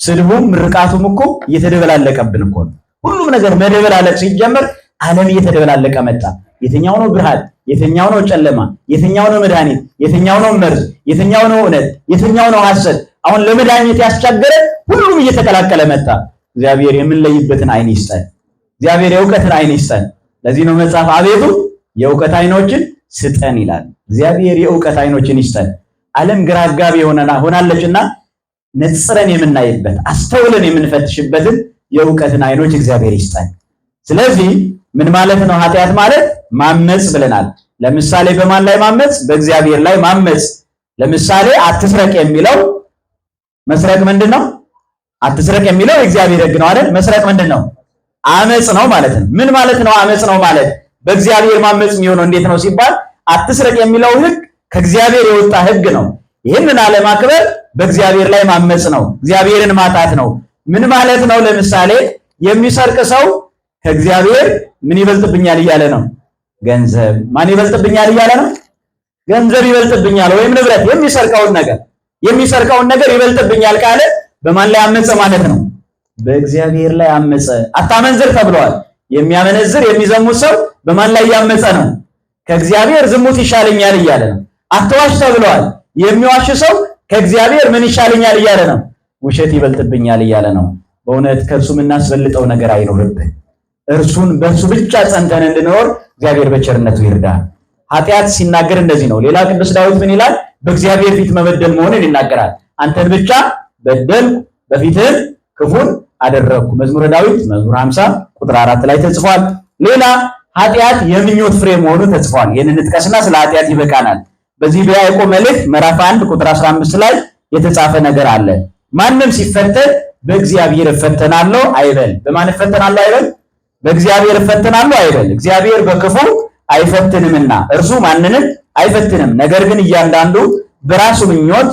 ስድቡም ምርቃቱም እኮ እየተደበላለቀብን እኮ ነው። ሁሉም ነገር መደበላለቅ ሲጀመር ዓለም እየተደበላለቀ መጣ። የትኛው ነው ብርሃን? የትኛው ነው ጨለማ? የትኛው ነው መድኃኒት? የትኛው ነው መርዝ? የትኛው ነው እውነት? የትኛው ነው ሐሰት? አሁን ለመድኃኒት ያስቸገረ ሁሉም እየተቀላቀለ መጣ። እግዚአብሔር የምንለይበትን አይን ይስጠን። እግዚአብሔር የእውቀትን አይን ይስጠን። ለዚህ ነው መጽሐፍ አቤቱ የእውቀት አይኖችን ስጠን ይላል። እግዚአብሔር የእውቀት አይኖችን ይስጠን። ዓለም ግራ አጋቢ ሆናለችና ነጽረን የምናይበት አስተውለን የምንፈትሽበትን የእውቀትን አይኖች እግዚአብሔር ይስጠን። ስለዚህ ምን ማለት ነው ኃጢአት ማለት? ማመጽ ብለናል። ለምሳሌ በማን ላይ ማመጽ? በእግዚአብሔር ላይ ማመጽ። ለምሳሌ አትስረቅ የሚለው መስረቅ ምንድነው? አትስረቅ የሚለው የእግዚአብሔር ሕግ ነው አይደል? መስረቅ ምንድነው? አመጽ ነው ማለት ነው። ምን ማለት ነው አመጽ ነው ማለት? በእግዚአብሔር ማመጽ የሚሆነው እንዴት ነው ሲባል አትስረቅ የሚለው ሕግ ከእግዚአብሔር የወጣ ሕግ ነው። ይህንን አለማክበር በእግዚአብሔር ላይ ማመጽ ነው፣ እግዚአብሔርን ማጣት ነው። ምን ማለት ነው? ለምሳሌ የሚሰርቅ ሰው ከእግዚአብሔር ምን ይበልጥብኛል እያለ ነው? ገንዘብ። ማን ይበልጥብኛል እያለ ነው? ገንዘብ ይበልጥብኛል ወይም ንብረት፣ የሚሰርቀውን ነገር ይበልጥብኛል ካለ በማን ላይ አመጸ ማለት ነው? በእግዚአብሔር ላይ አመጸ። አታመንዝር ተብሏል። የሚያመነዝር የሚዘሙት ሰው በማን ላይ ያመጸ ነው? ከእግዚአብሔር ዝሙት ይሻለኛል እያለ ነው። አትዋሽ ተብሏል። የሚዋሽ ሰው ከእግዚአብሔር ምን ይሻለኛል እያለ ነው? ውሸት ይበልጥብኛል እያለ ነው። በእውነት ከእርሱ የምናስበልጠው ነገር አይኖርብን። እርሱን በእርሱ ብቻ ጸንተን እንድንኖር እግዚአብሔር በቸርነቱ ይርዳል። ኃጢአት ሲናገር እንደዚህ ነው። ሌላ ቅዱስ ዳዊት ምን ይላል? በእግዚአብሔር ፊት መበደል መሆንን ይናገራል። አንተን ብቻ በደልኩ በፊትህ ክፉን አደረግኩ። መዝሙረ ዳዊት መዝሙር 50 ቁጥር 4 ላይ ተጽፏል። ሌላ ኃጢአት የምኞት ፍሬ መሆኑ ተጽፏል። ይህንን እንጥቀስና ስለ ኃጢአት ይበቃናል። በዚህ በያዕቆብ መልእክት ምዕራፍ 1 ቁጥር 15 ላይ የተጻፈ ነገር አለ። ማንም ሲፈተን በእግዚአብሔር እፈተናለሁ አይበል። በማን እፈተናለሁ አይበል? በእግዚአብሔር እፈተናለሁ አይበል። እግዚአብሔር በክፉ አይፈትንምና እርሱ ማንንም አይፈትንም። ነገር ግን እያንዳንዱ በራሱ ምኞት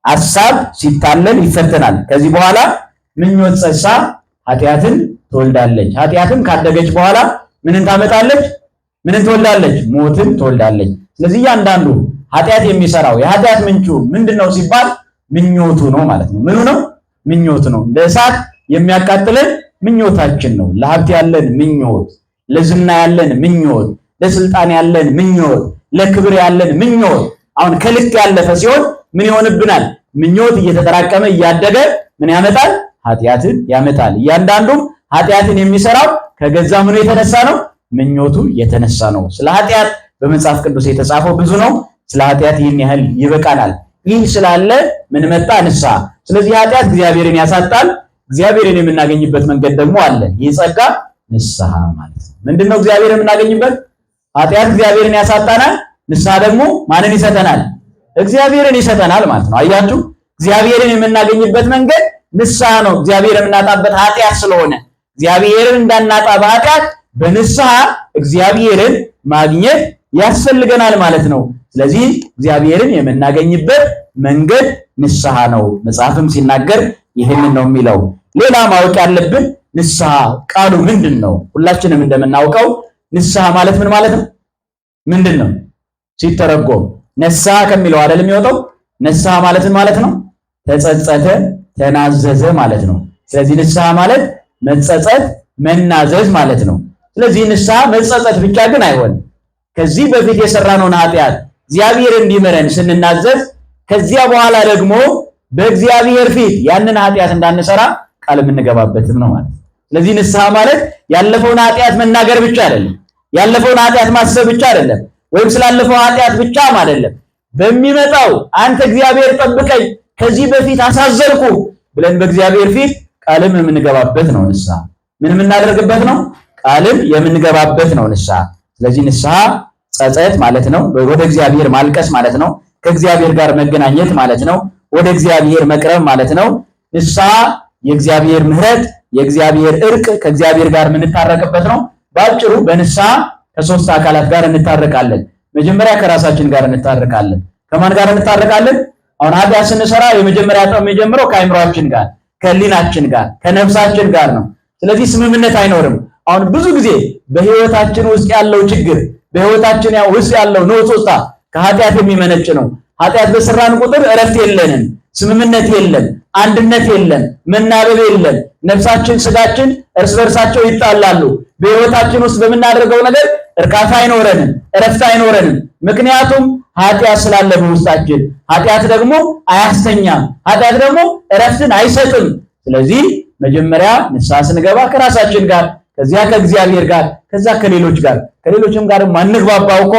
ሐሳብ ሲታለል ይፈተናል። ከዚህ በኋላ ምኞት ጸንሳ ኃጢአትን ትወልዳለች። ኃጢአትም ካደገች በኋላ ምንን ታመጣለች? ምንን ትወልዳለች? ሞትን ትወልዳለች። ስለዚህ እያንዳንዱ ኃጢአት የሚሰራው የኃጢአት ምንጩ ምንድነው ሲባል ምኞቱ ነው ማለት ነው። ምኑ ነው? ምኞት ነው። ለእሳት የሚያቃጥለን ምኞታችን ነው። ለሀብት ያለን ምኞት፣ ለዝና ያለን ምኞት፣ ለስልጣን ያለን ምኞት፣ ለክብር ያለን ምኞት አሁን ከልክ ያለፈ ሲሆን ምን ይሆንብናል? ምኞት እየተጠራቀመ እያደገ ምን ያመጣል? ኃጢአትን ያመጣል። እያንዳንዱም ኃጢአትን የሚሰራው ከገዛ ምኑ የተነሳ ነው? ምኞቱ የተነሳ ነው። ስለ ኃጢአት በመጽሐፍ ቅዱስ የተጻፈው ብዙ ነው። ስለ ኃጢአት ይህን ያህል ይበቃናል። ይህ ስላለ ምን መጣ? ንስሐ። ስለዚህ ኃጢአት እግዚአብሔርን ያሳጣል። እግዚአብሔርን የምናገኝበት መንገድ ደግሞ አለ። ይህ ጸጋ ንስሐ ማለት ነው። ምንድነው እግዚአብሔርን የምናገኝበት? ኃጢአት እግዚአብሔርን ያሳጣናል። ንስሐ ደግሞ ማንን ይሰጠናል? እግዚአብሔርን ይሰጠናል ማለት ነው። አያችሁ፣ እግዚአብሔርን የምናገኝበት መንገድ ንስሐ ነው። እግዚአብሔርን የምናጣበት ኃጢአት ስለሆነ እግዚአብሔርን እንዳናጣ በኃጢአት በንስሐ እግዚአብሔርን ማግኘት ያስፈልገናል ማለት ነው። ስለዚህ እግዚአብሔርን የምናገኝበት መንገድ ንስሐ ነው። መጽሐፍም ሲናገር ይህንን ነው የሚለው። ሌላ ማወቅ ያለብን ንስሐ ቃሉ ምንድን ነው? ሁላችንም እንደምናውቀው ንስሐ ማለት ምን ማለት ነው? ምንድን ነው ሲተረጎም? ነስሐ ከሚለው አይደል የሚወጣው? ነስሐ ማለት ምን ማለት ነው? ተጸጸተ፣ ተናዘዘ ማለት ነው። ስለዚህ ንስሐ ማለት መጸጸት፣ መናዘዝ ማለት ነው። ስለዚህ ንስሐ መጸጸት ብቻ ግን አይሆንም። ከዚህ በፊት የሰራነውን ኃጢአት እግዚአብሔር እንዲምረን ስንናዘዝ ከዚያ በኋላ ደግሞ በእግዚአብሔር ፊት ያንን ኃጢአት እንዳንሰራ ቃል የምንገባበትም ነው ማለት። ስለዚህ ንስሐ ማለት ያለፈውን ኃጢአት መናገር ብቻ አይደለም፣ ያለፈውን ኃጢአት ማሰብ ብቻ አይደለም፣ ወይም ስላለፈው ኃጢአት ብቻም አይደለም። በሚመጣው አንተ እግዚአብሔር ጠብቀኝ፣ ከዚህ በፊት አሳዘንኩ ብለን በእግዚአብሔር ፊት ቃልም የምንገባበት ነው ንስሐ። ምን የምናደርግበት ነው? ቃልም የምንገባበት ነው ንስሐ። ስለዚህ ንስሐ ጸጸት ማለት ነው። ወደ እግዚአብሔር ማልቀስ ማለት ነው። ከእግዚአብሔር ጋር መገናኘት ማለት ነው። ወደ እግዚአብሔር መቅረብ ማለት ነው። ንስሐ የእግዚአብሔር ምሕረት፣ የእግዚአብሔር እርቅ፣ ከእግዚአብሔር ጋር የምንታረቅበት ነው። በአጭሩ በንስሐ ከሶስት አካላት ጋር እንታረቃለን። መጀመሪያ ከራሳችን ጋር እንታረቃለን። ከማን ጋር እንታረቃለን? አሁን ኃጢአት ስንሰራ የመጀመሪያ ጠብ የሚጀምረው ከአይምሯችን ጋር፣ ከህሊናችን ጋር፣ ከነፍሳችን ጋር ነው። ስለዚህ ስምምነት አይኖርም። አሁን ብዙ ጊዜ በህይወታችን ውስጥ ያለው ችግር፣ በህይወታችን ውስጥ ያለው ንውጽውጽታ ከኃጢአት የሚመነጭ ነው። ኃጢአት በሰራን ቁጥር እረፍት የለንም፣ ስምምነት የለም፣ አንድነት የለም፣ መናበብ የለም። ነፍሳችን ስጋችን እርስ በርሳቸው ይጣላሉ። በሕይወታችን ውስጥ በምናደርገው ነገር እርካታ አይኖረንም፣ እረፍት አይኖረንም። ምክንያቱም ኃጢአት ስላለ በውስጣችን። ኃጢአት ደግሞ አያስተኛም፣ ኃጢአት ደግሞ እረፍትን አይሰጥም። ስለዚህ መጀመሪያ ንስሐ ስንገባ ከራሳችን ጋር፣ ከዚያ ከእግዚአብሔር ጋር፣ ከዛ ከሌሎችም ጋር ማንግባባው እኮ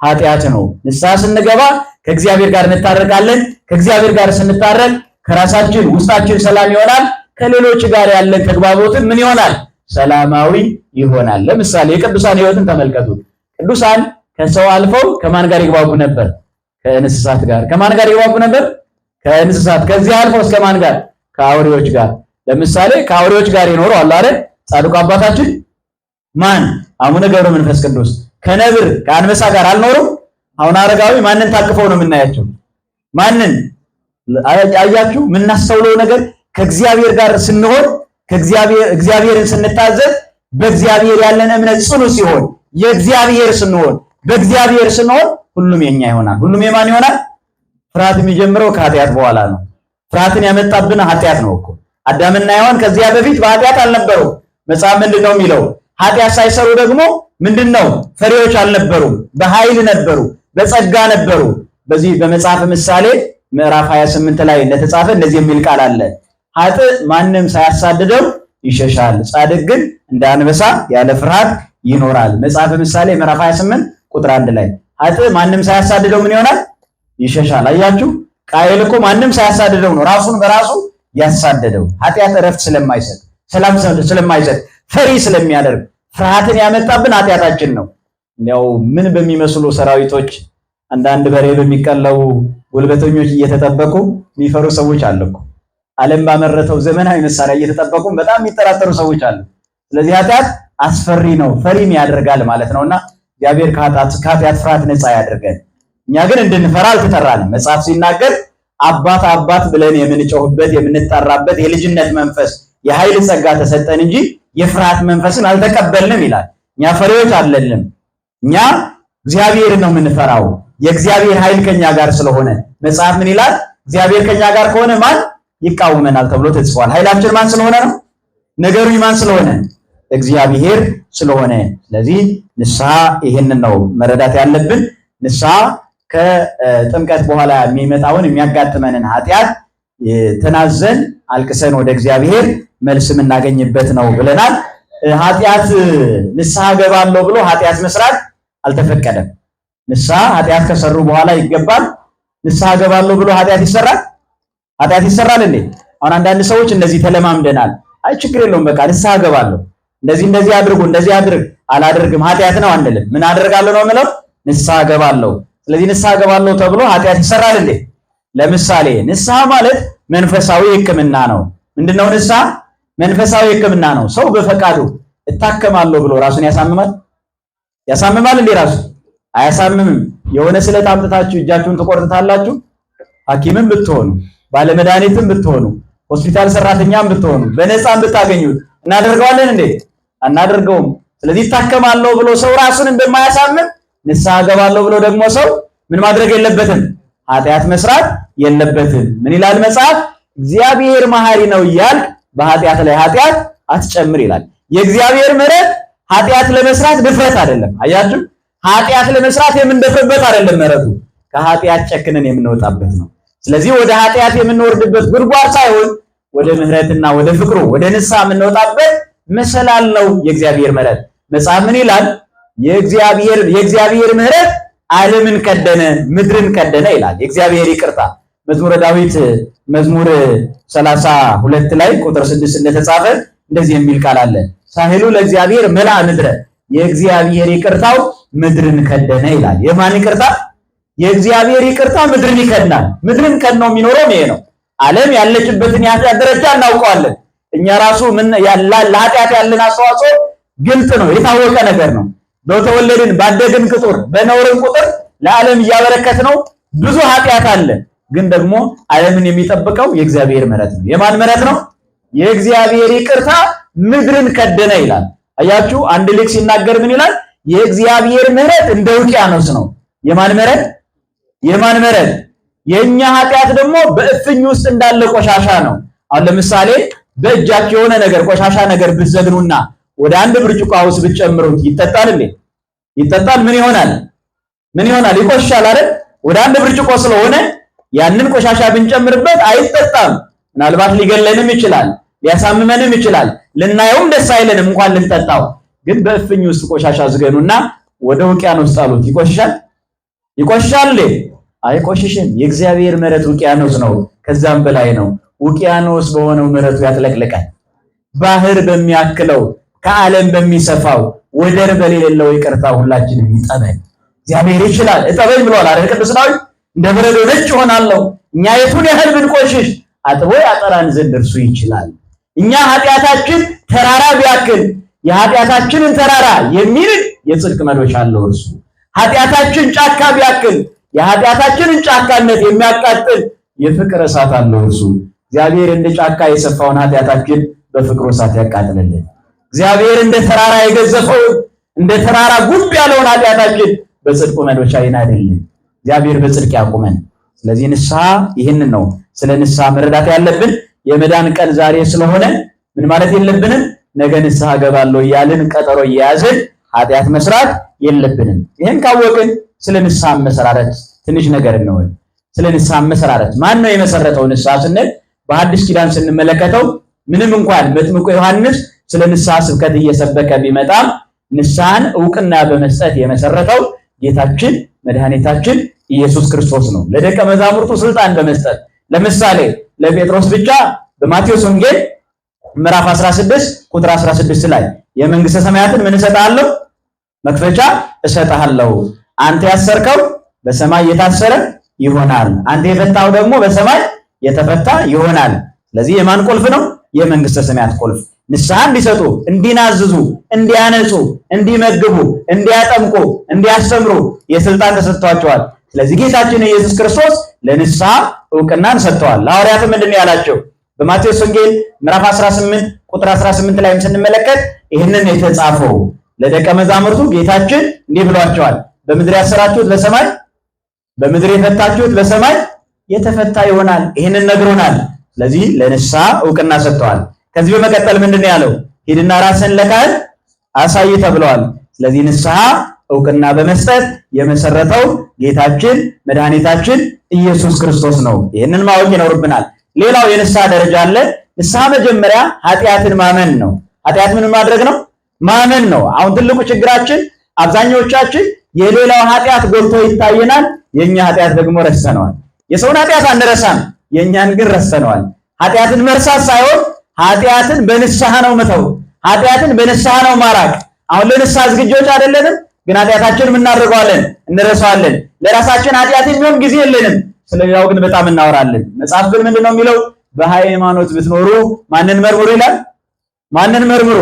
ኃጢአት ነው። ንስሐ ስንገባ ከእግዚአብሔር ጋር እንታረቃለን። ከእግዚአብሔር ጋር ስንታረቅ ከራሳችን ውስጣችን ሰላም ይሆናል። ከሌሎች ጋር ያለን ተግባቦትን ምን ይሆናል? ሰላማዊ ይሆናል። ለምሳሌ የቅዱሳን ሕይወትን ተመልከቱ። ቅዱሳን ከሰው አልፈው ከማን ጋር ይግባቡ ነበር? ከእንስሳት ጋር። ከማን ጋር ይግባቡ ነበር? ከእንስሳት። ከዚህ አልፈው እስከ ማን ጋር? ከአውሬዎች ጋር። ለምሳሌ ከአውሬዎች ጋር ይኖሩ አለ አይደል? ጻድቁ አባታችን ማን? አቡነ ገብረ መንፈስ ቅዱስ ከነብር ከአንበሳ ጋር አልኖሩም? አሁን አረጋዊ ማንን ታቅፈው ነው የምናያቸው? ማንን? አያችሁ? የምናስተውለው ነገር ከእግዚአብሔር ጋር ስንሆን፣ እግዚአብሔርን ስንታዘዝ፣ በእግዚአብሔር ያለን እምነት ጽኑ ሲሆን፣ የእግዚአብሔር ስንሆን፣ በእግዚአብሔር ስንሆን ሁሉም የኛ ይሆናል። ሁሉም የማን ይሆናል? ፍርሃት የሚጀምረው ከኃጢአት በኋላ ነው። ፍርሃትን ያመጣብን ኃጢአት ነው እኮ። አዳምና ሔዋን ከዚያ በፊት በኃጢአት አልነበሩ። መጽሐፍ ምንድነው የሚለው? ኃጢአት ሳይሰሩ ደግሞ ምንድነው? ፈሪዎች አልነበሩም። በኃይል ነበሩ፣ በጸጋ ነበሩ። በዚህ በመጽሐፍ ምሳሌ ምዕራፍ 28 ላይ እንደተጻፈ እንደዚህ የሚል ቃል አለ። ኃጥእ ማንም ሳያሳድደው ይሸሻል፣ ጻድቅ ግን እንደ አንበሳ ያለ ፍርሃት ይኖራል። መጽሐፍ ምሳሌ ምዕራፍ 28 ቁጥር 1 ላይ ኃጥእ ማንም ሳያሳድደው ምን ይሆናል? ይሸሻል። አያችሁ? ቃየል እኮ ማንም ሳያሳድደው ነው ራሱን በራሱ ያሳደደው። ኃጢአት እረፍት ስለማይሰጥ፣ ሰላም ስለማይሰጥ፣ ፈሪ ስለሚያደርግ ፍርሃትን ያመጣብን ኃጢአታችን ነው። ያው ምን በሚመስሉ ሰራዊቶች አንዳንድ በሬ በሚቀለው ጉልበተኞች እየተጠበቁ የሚፈሩ ሰዎች አሉ እኮ። ዓለም ባመረተው ዘመናዊ መሳሪያ እየተጠበቁ በጣም የሚጠራጠሩ ሰዎች አሉ። ስለዚህ ኃጢአት አስፈሪ ነው፣ ፈሪም ያደርጋል ማለት ነውና እግዚአብሔር ከኃጢአት ፍርሃት ነፃ ያደርገን። እኛ ግን እንድንፈራ አልተጠራንም። መጽሐፍ ሲናገር አባት አባት ብለን የምንጮህበት የምንጠራበት የልጅነት መንፈስ የኃይል ጸጋ ተሰጠን እንጂ የፍርሃት መንፈስን አልተቀበልንም ይላል። እኛ ፈሪዎች አይደለም። እኛ እግዚአብሔርን ነው የምንፈራው። የእግዚአብሔር ኃይል ከኛ ጋር ስለሆነ መጽሐፍ ምን ይላል? እግዚአብሔር ከኛ ጋር ከሆነ ማን ይቃወመናል ተብሎ ተጽፏል። ኃይላችን ማን ስለሆነ ነው? ነገሩኝ ማን ስለሆነ? እግዚአብሔር ስለሆነ። ስለዚህ ንስሐ ይሄንን ነው መረዳት ያለብን። ንስሐ ከጥምቀት በኋላ የሚመጣውን የሚያጋጥመንን ኃጢአት ተናዘን አልቅሰን ወደ እግዚአብሔር መልስ የምናገኝበት ነው ብለናል። ኃጢአት ንስሐ ገባለሁ ብሎ ኃጢአት መስራት አልተፈቀደም። ንስሐ ኃጢአት ከሰሩ በኋላ ይገባል። ንስሐ ገባለሁ ብሎ ኃጢአት ይሰራል? ኃጢአት ይሰራል እንዴ? አሁን አንዳንድ ሰዎች እንደዚህ ተለማምደናል። አይ ችግር የለውም በቃ ንስሐ ገባለሁ፣ እንደዚህ አድርጉ፣ እንደዚህ አድርግ፣ አላደርግም ኃጢአት ነው አንልም። ምን አደርጋለሁ ነው የምለው? ንስሐ ገባለሁ። ስለዚህ ንስሐ ገባለሁ ተብሎ ኃጢአት ይሰራል እንዴ? ለምሳሌ ንስሐ ማለት መንፈሳዊ ሕክምና ነው። ምንድነው ንስሐ? መንፈሳዊ ሕክምና ነው። ሰው በፈቃዱ እታከማለሁ ብሎ ራሱን ያሳምማል? ያሳምማል እንዴ? ራሱ አያሳምምም። የሆነ ስለት አምጥታችሁ እጃችሁን ትቆርጣላችሁ። ሐኪምም ብትሆኑ ባለመድኃኒትም ብትሆኑ ሆስፒታል ሰራተኛም ብትሆኑ በነፃም ብታገኙት እናደርገዋለን እንዴ? አናደርገውም። ስለዚህ እታከማለሁ ብሎ ሰው ራሱን እንደማያሳምም ንስሐ ገባለሁ ብሎ ደግሞ ሰው ምን ማድረግ የለበትም? ኃጢአት መስራት የለበትም። ምን ይላል መጽሐፍ? እግዚአብሔር መሐሪ ነው እያልክ በኃጢአት ላይ ኃጢአት አትጨምር ይላል። የእግዚአብሔር ምሕረት ኃጢአት ለመስራት ድፍረት አይደለም። አያችሁ? ኃጢአት ለመስራት የምንደፍርበት አይደለም ምሕረቱ፣ ከኃጢአት ጨክነን የምንወጣበት ነው። ስለዚህ ወደ ኃጢአት የምንወርድበት ጉድጓድ ሳይሆን ወደ ምሕረትና ወደ ፍቅሩ ወደ ንስሐ የምንወጣበት መሰላል ነው የእግዚአብሔር ምሕረት። መጽሐፍ ምን ይላል? የእግዚአብሔር ምሕረት ዓለምን ከደነ ምድርን ከደነ ይላል። የእግዚአብሔር ይቅርታ መዝሙረ ዳዊት መዝሙር 32 ላይ ቁጥር 6 እንደተጻፈ እንደዚህ የሚል ቃል አለ። ሳህሉ ለእግዚአብሔር መልአ ምድረ፣ የእግዚአብሔር ይቅርታው ምድርን ከደነ ይላል። የማን ይቅርታ? የእግዚአብሔር ይቅርታ ምድርን ይከድናል። ምድርን ከድኖ የሚኖረው ይሄ ነው። ዓለም ያለችበትን የኃጢአት ደረጃ እናውቀዋለን። እኛ ራሱ ለኃጢአት ያለን አስተዋጽኦ ግልጥ ነው፣ የታወቀ ነገር ነው። በተወለድን ባደግን ቁጥር በኖርን ቁጥር ለዓለም እያበረከት ነው ብዙ ኃጢአት አለ። ግን ደግሞ ዓለምን የሚጠብቀው የእግዚአብሔር ምሕረት ነው። የማን ምሕረት ነው? የእግዚአብሔር ይቅርታ ምድርን ከደነ ይላል። አያችሁ? አንድ ልጅ ሲናገር ምን ይላል? የእግዚአብሔር ምሕረት እንደ ውቅያኖስ ነው። የማን ምሕረት? የማን ምሕረት? የኛ ኃጢአት ደግሞ በእፍኝ ውስጥ እንዳለ ቆሻሻ ነው። አሁን ለምሳሌ በእጃችሁ የሆነ ነገር ቆሻሻ ነገር ብትዘግኑና ወደ አንድ ብርጭቆ ውስጥ ብትጨምሩት ይጠጣል እንዴ? ይጠጣል? ምን ይሆናል? ይቆሻል አይደል? ወደ አንድ ብርጭቆ ስለሆነ ያንን ቆሻሻ ብንጨምርበት አይጠጣም። ምናልባት ሊገለንም ይችላል፣ ሊያሳምመንም ይችላል፣ ልናየውም ደስ አይለንም እንኳን ልንጠጣው። ግን በእፍኝ ውስጥ ቆሻሻ ዝገኑና ወደ ውቅያኖስ ጣሉት። ይቆሻል? አይቆሽሽም። የእግዚአብሔር ምሕረት ውቅያኖስ ነው፣ ከዛም በላይ ነው። ውቅያኖስ በሆነው ምሕረቱ ያጥለቅልቃል። ባህር በሚያክለው ከዓለም በሚሰፋው ወደር በሌለው ይቅርታ ሁላችንም ይጠበን። እግዚአብሔር ይችላል። እጠበኝ ብሏል አይደል ቅዱስ ዳዊት? እንደ በረዶ ነጭ ሆናለሁ። እኛ የቱን ያህል ብንቆሽሽ አጥቦ ያጠራን ዘንድ እርሱ ይችላል። እኛ ኃጢአታችን ተራራ ቢያክል የኃጢአታችንን ተራራ የሚርቅ የጽድቅ መዶሻ አለው እርሱ። ኃጢአታችን ጫካ ቢያክል የኃጢአታችንን ጫካነት የሚያቃጥል የፍቅር እሳት አለው እርሱ። እግዚአብሔር እንደ ጫካ የሰፋውን ኃጢአታችን በፍቅሩ እሳት ያቃጥልልን። እግዚአብሔር እንደ ተራራ የገዘፈውን እንደ ተራራ ጉብ ያለውን ኃጢአታችን በጽድቁ መዶሻ ይናድልን። እግዚአብሔር በጽድቅ ያቁመን። ስለዚህ ንስሐ ይህንን ነው። ስለ ንስሐ መረዳት ያለብን የመዳን ቀን ዛሬ ስለሆነ ምን ማለት የለብንም። ነገ ንስሐ ገባለሁ እያልን ቀጠሮ እየያዝን ኃጢአት መስራት የለብንም። ይህን ካወቅን ስለ ንስሐ መሰራረት ትንሽ ነገር ነው። ስለ ንስሐ መሰራረት ማን ነው የመሰረተው? ንስሐ ስንል በአዲስ ኪዳን ስንመለከተው ምንም እንኳን መጥምቁ ዮሐንስ ስለ ንስሐ ስብከት እየሰበከ ቢመጣም ንስሐን ዕውቅና በመስጠት የመሰረተው ጌታችን መድኃኒታችን ኢየሱስ ክርስቶስ ነው። ለደቀ መዛሙርቱ ስልጣን በመስጠት ለምሳሌ ለጴጥሮስ ብቻ በማቴዎስ ወንጌል ምዕራፍ 16 ቁጥር 16 ላይ የመንግስተ ሰማያትን ምን እሰጥሃለሁ? መክፈቻ እሰጥሃለሁ። አንተ ያሰርከው በሰማይ የታሰረ ይሆናል፣ አንተ የፈታው ደግሞ በሰማይ የተፈታ ይሆናል። ስለዚህ የማን ቁልፍ ነው? የመንግስተ ሰማያት ቁልፍ። ንስሐ እንዲሰጡ፣ እንዲናዝዙ፣ እንዲያነጹ፣ እንዲመግቡ፣ እንዲያጠምቁ፣ እንዲያስተምሩ የስልጣን ተሰጥቷቸዋል። ስለዚህ ጌታችን ኢየሱስ ክርስቶስ ለንስሐ ዕውቅናን ሰጥተዋል። ለሐዋርያትም ምንድን ነው ያላቸው? በማቴዎስ ወንጌል ምዕራፍ 18 ቁጥር 18 ላይም ስንመለከት ይህንን የተጻፈው ለደቀ መዛሙርቱ ጌታችን እንዲህ ብሏቸዋል። በምድር ያሰራችሁት በሰማይ፣ በምድር የፈታችሁት በሰማይ የተፈታ ይሆናል። ይህንን ነግሮናል። ስለዚህ ለንስሐ ዕውቅና ሰጥተዋል። ከዚህ በመቀጠል ምንድን ነው ያለው? ሂድና ራስን ለካህን አሳይ ተብለዋል። ስለዚህ ንስሐ ዕውቅና በመስጠት የመሰረተው ጌታችን መድኃኒታችን ኢየሱስ ክርስቶስ ነው። ይህንን ማወቅ ይኖርብናል። ሌላው የንስሐ ደረጃ አለ። ንስሐ መጀመሪያ ኃጢአትን ማመን ነው። ኃጢአት ምን ማድረግ ነው? ማመን ነው። አሁን ትልቁ ችግራችን አብዛኞቻችን የሌላው ኃጢአት ጎልቶ ይታየናል፣ የኛ ኃጢአት ደግሞ ረስተነዋል። የሰውን ኃጢአት አንረሳም፣ የኛን ግን ረስተነዋል። ኃጢአትን መርሳት ሳይሆን ኃጢአትን በንስሐ ነው መተው፣ ኃጢአትን በንስሐ ነው ማራቅ። አሁን ለንስሐ ዝግጆች አይደለንም፣ ግን ኃጢአታችንን እናደርገዋለን፣ እንረሳዋለን። ለራሳችን ኃጢአት የሚሆን ጊዜ የለንም፣ ስለሌላው ግን በጣም እናወራለን። መጽሐፍ ግን ምንድነው የሚለው? በሃይማኖት ብትኖሩ ማንን መርምሩ ይላል? ማንን መርምሩ?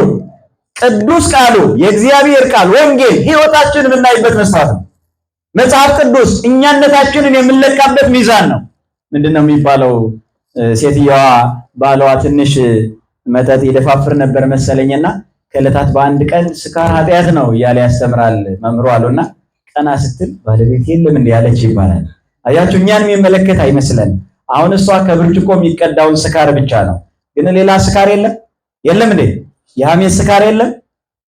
ቅዱስ ቃሉ የእግዚአብሔር ቃል ወንጌል ሕይወታችንን የምናይበት መስዋዕት ነው። መጽሐፍ ቅዱስ እኛነታችንን የምንለካበት ሚዛን ነው። ምንድነው የሚባለው? ሴትየዋ ባሏ ትንሽ መጠጥ ይደፋፍር ነበር መሰለኝና ከዕለታት በአንድ ቀን ስካር ኃጢአት ነው እያለ ያስተምራል መምሩ አሉና ቀና ስትል ባለቤት የለም እንዲህ ያለች ይባላል። አያችሁ፣ እኛን የሚመለከት አይመስለን። አሁን እሷ ከብርጭቆ የሚቀዳውን ስካር ብቻ ነው፣ ግን ሌላ ስካር የለም እንዴ? የሐሜት ስካር የለም፣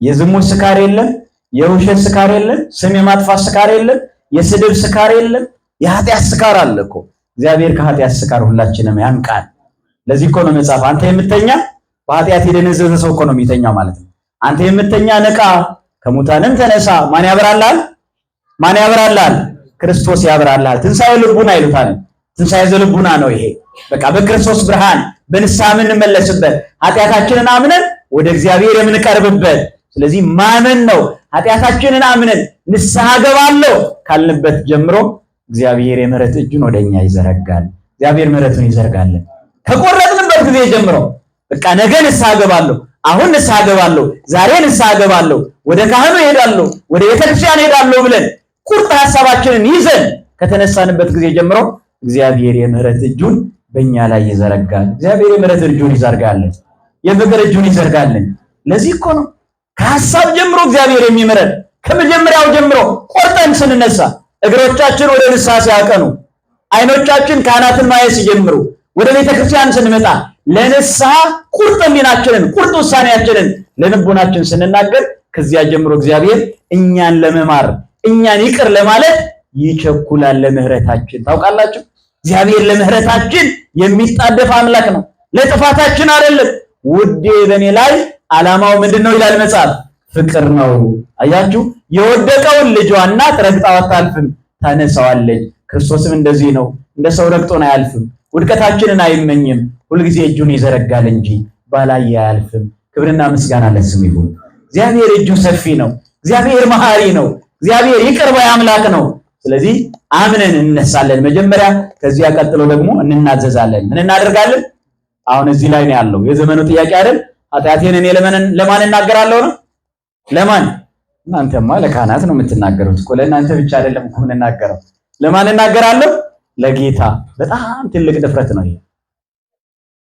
የዝሙት ስካር የለም፣ የውሸት ስካር የለም፣ ስም የማጥፋት ስካር የለም፣ የስድብ ስካር የለም። የኃጢአት ስካር አለ እኮ። እግዚአብሔር ከኃጢአት ስካር ሁላችንም ያንቃል። ለዚህ እኮ ነው መጽሐፍ አንተ የምተኛ በኃጢአት የደነዘዘ ሰው እኮ ነው የሚተኛው ማለት ነው። አንተ የምተኛ ንቃ፣ ከሙታንም ተነሳ። ማን ያበራልሃል? ማን ያበራልሃል? ክርስቶስ ያበራልሃል። ትንሣኤ ልቡና ይሉታል። ትንሣኤ ዘልቡና ነው ይሄ። በቃ በክርስቶስ ብርሃን በንስሐ የምንመለስበት፣ ኃጢአታችንን አምነን ወደ እግዚአብሔር የምንቀርብበት። ስለዚህ ማመን ነው። ኃጢአታችንን አምነን ንስሐ ገባለሁ ካልንበት ጀምሮ እግዚአብሔር የምህረት እጁን ወደኛ ይዘረጋል። እግዚአብሔር ምህረቱን ይዘርጋለን። ከቆረጥንበት ጊዜ ጀምሮ በቃ ነገ ንስሐ ገባለሁ፣ አሁን ንስሐ ገባለሁ፣ ዛሬ ንስሐ ገባለሁ፣ ወደ ካህኑ እሄዳለሁ፣ ወደ ቤተክርስቲያን እሄዳለሁ ብለን ቁርጥ ሐሳባችንን ይዘን ከተነሳንበት ጊዜ ጀምሮ እግዚአብሔር የምህረት እጁን በእኛ ላይ ይዘረጋል። እግዚአብሔር የምህረት እጁን ይዘርጋልን፣ የፍቅር እጁን ይዘርጋልን። ለዚህ እኮ ነው ከሐሳብ ጀምሮ እግዚአብሔር የሚምረን። ከመጀመሪያው ጀምሮ ቆርጠን ስንነሳ እግሮቻችን ወደ ንስሐ ሲያቀኑ፣ አይኖቻችን ካህናትን ማየት ሲጀምሩ፣ ወደ ቤተክርስቲያን ስንመጣ ለንስሐ ቁርጥ ሕሊናችንን ቁርጥ ውሳኔያችንን ለልቦናችን ስንናገር ከዚያ ጀምሮ እግዚአብሔር እኛን ለመማር እኛን ይቅር ለማለት ይቸኩላል ለምህረታችን። ታውቃላችሁ እግዚአብሔር ለምህረታችን የሚጣደፍ አምላክ ነው፣ ለጥፋታችን አይደለም። ውዴ በእኔ ላይ ዓላማው ምንድነው ይላል መጽሐፍ? ፍቅር ነው። አያችሁ የወደቀውን ልጇን እናት ረግጣው አታልፍም፣ ታነሳዋለች። ክርስቶስም እንደዚህ ነው፣ እንደ ሰው ረግጦን አያልፍም፣ ውድቀታችንን አይመኝም፣ ሁልጊዜ እጁን ይዘረጋል እንጂ ባላየ አያልፍም። ክብርና ምስጋና ለስሙ ይሁን። እግዚአብሔር እጁ ሰፊ ነው። እግዚአብሔር መሐሪ ነው። እግዚአብሔር ይቅር ባይ አምላክ ነው። ስለዚህ አምነን እንነሳለን መጀመሪያ፣ ከዚያ ቀጥሎ ደግሞ እንናዘዛለን። ምን እናደርጋለን? አሁን እዚህ ላይ ነው ያለው የዘመኑ ጥያቄ አይደል? ኃጢአቴን እኔ ለማን እናገራለሁ ነው? ለማን? እናንተማ ለካህናት ነው የምትናገሩት እኮ። ለእናንተ ብቻ አይደለም እኮ የምንናገረው። ለማን እናገራለሁ? ለጌታ። በጣም ትልቅ ድፍረት ነው ይሄ።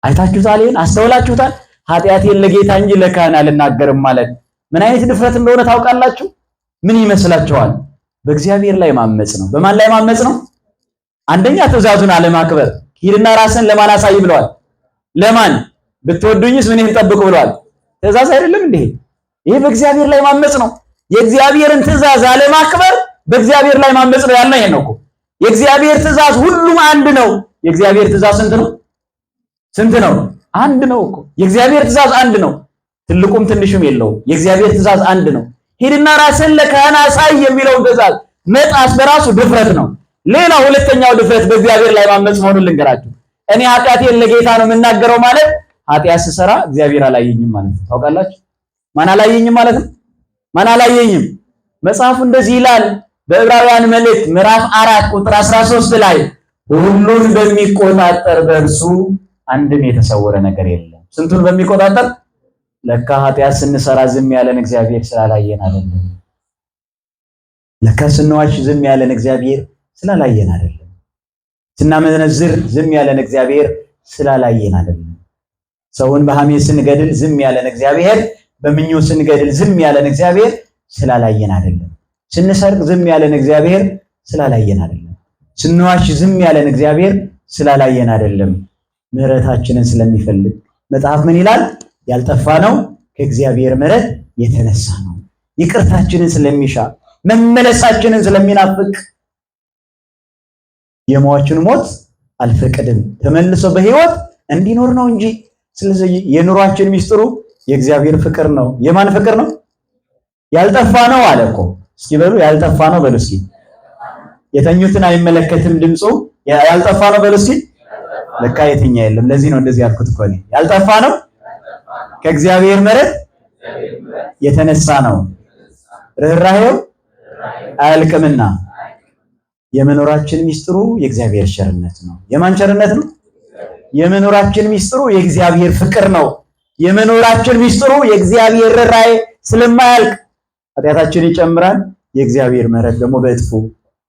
አይታችሁታል? ይሄን አስተውላችሁታል? ኃጢአቴን ለጌታ እንጂ ለካህን አልናገርም ማለት ምን አይነት ድፍረት እንደሆነ ታውቃላችሁ? ምን ይመስላችኋል? በእግዚአብሔር ላይ ማመጽ ነው። በማን ላይ ማመጽ ነው? አንደኛ ትእዛዙን አለማክበር። ሂድና ራስን ለማን አሳይ ብለዋል? ለማን? ብትወዱኝስ ምን ጠብቁ ብለዋል? ትእዛዝ አይደለም እንዴ? ይሄ በእግዚአብሔር ላይ ማመጽ ነው። የእግዚአብሔርን ትእዛዝ አለማክበር በእግዚአብሔር ላይ ማመጽ ነው ያልነው ይሄ ነው እኮ። የእግዚአብሔር ትእዛዝ ሁሉም አንድ ነው። የእግዚአብሔር ትእዛዝ ስንት ነው? ስንት ነው? አንድ ነው እኮ። የእግዚአብሔር ትእዛዝ አንድ ነው። ትልቁም ትንሹም የለውም። የእግዚአብሔር ትእዛዝ አንድ ነው። ሂድና ራስን ለካህን አሳይ የሚለው ትእዛዝ መጣስ በራሱ ድፍረት ነው። ሌላው ሁለተኛው ድፍረት በእግዚአብሔር ላይ ማመጽ መሆኑን ልንገራችሁ። እኔ ኃጢአቴን ለጌታ ነው የምናገረው ማለት ኃጢአት ስሰራ እግዚአብሔር አላየኝም ማለት ነው። ታውቃላችሁ? ማን አላየኝም ማለት ነው? ማን አላየኝም? መጽሐፉ እንደዚህ ይላል በዕብራውያን መልእክት ምዕራፍ 4 ቁጥር 13 ላይ ሁሉን በሚቆጣጠር በእርሱ አንድም የተሰወረ ነገር የለም። ስንቱን በሚቆጣጠር? ለካ ኃጢአት ስንሰራ ዝም ያለን እግዚአብሔር ስላላየን አይደለም። ለካ ስንዋሽ ዝም ያለን እግዚአብሔር ስላላየን አይደለም። ስናመነዝር ዝም ያለን እግዚአብሔር ስላላየን አይደለም። ሰውን በሐሜት ስንገድል ዝም ያለን እግዚአብሔር፣ በምኞት ስንገድል ዝም ያለን እግዚአብሔር ስላላየን አይደለም። ስንሰርቅ ዝም ያለን እግዚአብሔር ስላላየን አይደለም። ስንዋሽ ዝም ያለን እግዚአብሔር ስላላየን አይደለም። ምህረታችንን ስለሚፈልግ መጽሐፍ ምን ይላል? ያልጠፋ ነው ከእግዚአብሔር ምህረት የተነሳ ነው። ይቅርታችንን ስለሚሻ መመለሳችንን ስለሚናፍቅ የሟችን ሞት አልፈቅድም ተመልሶ በሕይወት እንዲኖር ነው እንጂ። ስለዚህ የኑሯችን ሚስጥሩ የእግዚአብሔር ፍቅር ነው። የማን ፍቅር ነው? ያልጠፋ ነው አለ እኮ። እስኪ በሉ ያልጠፋ ነው በሉ እስኪ። የተኙትን አይመለከትም ድምፁ። ያልጠፋ ነው በሉ እስኪ። ለካ የትኛ የለም። ለዚህ ነው እንደዚህ ያልኩት እኮ እኔ። ያልጠፋ ነው ከእግዚአብሔር ምህረት የተነሳ ነው። ርኅራኄው አያልቅምና። የመኖራችን ሚስጥሩ የእግዚአብሔር ቸርነት ነው። የማን ቸርነት ነው? የመኖራችን ሚስጥሩ የእግዚአብሔር ፍቅር ነው። የመኖራችን ሚስጥሩ የእግዚአብሔር ርኅራኄ ስለማያልቅ ኃጢአታችን ይጨምራል፣ የእግዚአብሔር ምህረት ደግሞ በእጥፉ።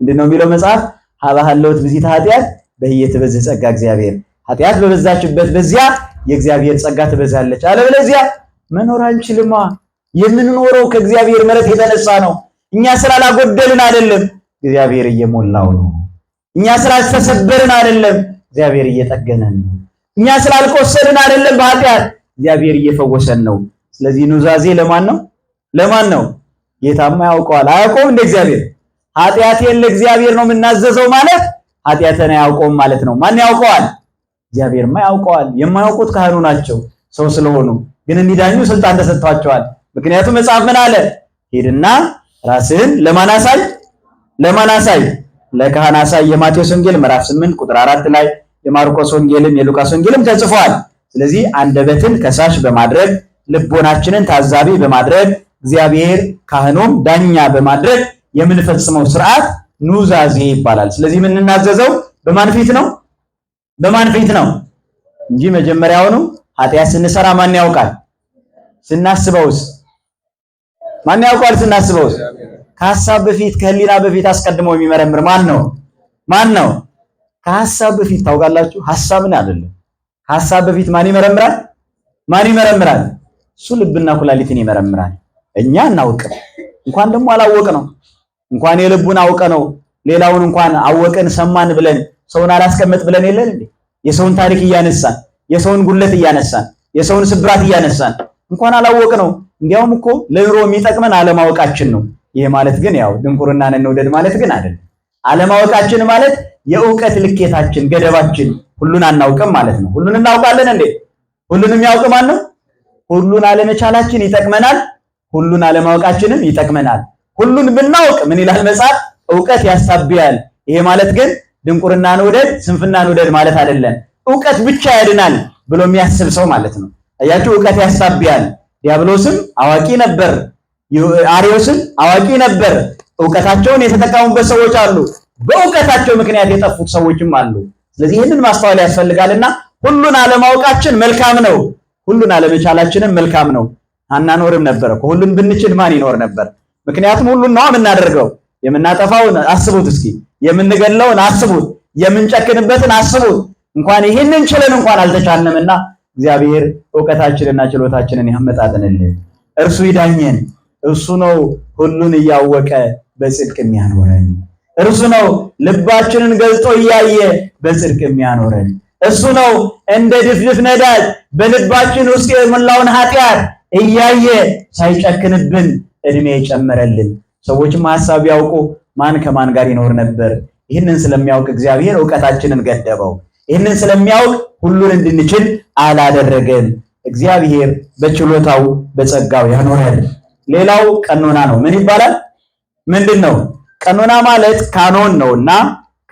ምንድነው የሚለው መጽሐፍ? ሀባሃለውት ብዚተ ኃጢአት በየትበዝህ ጸጋ እግዚአብሔር። ኃጢአት በበዛችበት በዚያ የእግዚአብሔር ጸጋ ትበዛለች። አለበለዚያ መኖር አንችልማ። የምንኖረው ከእግዚአብሔር ምህረት የተነሳ ነው። እኛ ስላላጎደልን አይደለም፣ እግዚአብሔር እየሞላው ነው። እኛ ስላልተሰበርን አይደለም፣ እግዚአብሔር እየጠገነን ነው። እኛ ስላልቆሰልን አይደለም፣ በኃጢአት እግዚአብሔር እየፈወሰን ነው። ስለዚህ ኑዛዜ ለማን ነው? ለማን ነው? ጌታማ ያውቀዋል። አያውቀውም እንደ እግዚአብሔር? ኃጢአቴን ለእግዚአብሔር ነው የምናዘዘው ማለት ኃጢአቴን አያውቀውም ማለት ነው። ማን ያውቀዋል? እግዚአብሔርማ ያውቀዋል። የማያውቁት ካህኑ ናቸው ሰው ስለሆኑ፣ ግን እንዲዳኙ ስልጣን ተሰጥቷቸዋል። ምክንያቱም መጽሐፍ ምን አለ? ሂድና ራስህን ለማን አሳይ? ለማን አሳይ? ለካህን አሳይ። የማቴዎስ ወንጌል ምዕራፍ 8 ቁጥር 4 ላይ የማርቆስ ወንጌልም የሉቃስ ወንጌልም ተጽፏል። ስለዚህ አንደበትን ከሳሽ በማድረግ ልቦናችንን ታዛቢ በማድረግ እግዚአብሔር ካህኑም ዳኛ በማድረግ የምንፈጽመው ስርዓት ኑዛዜ ይባላል። ስለዚህ የምንናዘዘው በማን ፊት ነው? በማን ፊት ነው እንጂ መጀመሪያውኑ ኃጢአት ስንሰራ ማን ያውቃል? ስናስበውስ ማን ያውቃል? ስናስበውስ ከሐሳብ በፊት ከህሊና በፊት አስቀድሞ የሚመረምር ማን ነው? ማን ነው? ከሐሳብ በፊት ታውቃላችሁ፣ ሐሳብን አይደለም። ከሐሳብ በፊት ማን ይመረምራል? ማን ይመረምራል? እሱ ልብና ኩላሊትን ይመረምራል። እኛ እናውቅ እንኳን ደግሞ አላወቅ ነው እንኳን የልቡን አውቀ ነው ሌላውን እንኳን አወቅን ሰማን ብለን ሰውን አላስቀምጥ ብለን የለን እንዴ? የሰውን ታሪክ እያነሳን የሰውን ጉለት እያነሳን የሰውን ስብራት እያነሳን እንኳን አላወቅ ነው። እንዲያውም እኮ ለኑሮ የሚጠቅመን አለማወቃችን ነው። ይሄ ማለት ግን ያው ድንቁርናን እንውደድ ማለት ግን አይደለም። አለማወቃችን ማለት የእውቀት ልኬታችን ገደባችን፣ ሁሉን አናውቅም ማለት ነው። ሁሉን እናውቃለን እንዴ? ሁሉን የሚያውቅ ማን ነው? ሁሉን አለመቻላችን ይጠቅመናል፣ ሁሉን አለማወቃችንም ይጠቅመናል። ሁሉን ብናውቅ ምን ይላል መጽሐፍ? እውቀት ያስታብያል። ይሄ ማለት ግን ድንቁርናን ውደድ ስንፍናን ውደድ ማለት አይደለም። እውቀት ብቻ ያድናል ብሎ የሚያስብ ሰው ማለት ነው። አያችሁ፣ እውቀት ያስታብያል። ዲያብሎስም አዋቂ ነበር፣ አርዮስም አዋቂ ነበር። እውቀታቸውን የተጠቀሙበት ሰዎች አሉ፣ በእውቀታቸው ምክንያት የጠፉት ሰዎችም አሉ። ስለዚህ ይህንን ማስተዋል ያስፈልጋልና ሁሉን አለማወቃችን መልካም ነው፣ ሁሉን አለመቻላችንም መልካም ነው። አናኖርም ነበር እኮ። ሁሉን ብንችል ማን ይኖር ነበር? ምክንያቱም ሁሉን ነው የምናደርገው። የምናጠፋውን አስቡት እስኪ፣ የምንገለውን አስቡት፣ የምንጨክንበትን አስቡት። እንኳን ይህንን ችለን እንኳን አልተቻልንምና እግዚአብሔር እውቀታችንና ችሎታችንን ያመጣጥንልን። እርሱ ይዳኘን። እርሱ ነው ሁሉን እያወቀ በጽድቅ የሚያኖረን። እርሱ ነው ልባችንን ገልጦ እያየ በጽድቅ የሚያኖረን። እሱ ነው እንደ ድፍድፍ ነዳጅ በልባችን ውስጥ የሞላውን ኃጢአት እያየ ሳይጨክንብን እድሜ የጨመረልን። ሰዎችም ሐሳብ ያውቁ ማን ከማን ጋር ይኖር ነበር። ይህንን ስለሚያውቅ እግዚአብሔር እውቀታችንን ገደበው። ይህንን ስለሚያውቅ ሁሉን እንድንችል አላደረገን። እግዚአብሔር በችሎታው በጸጋው ያኖረን። ሌላው ቀኖና ነው። ምን ይባላል? ምንድን ነው ቀኖና? ማለት ካኖን ነውና፣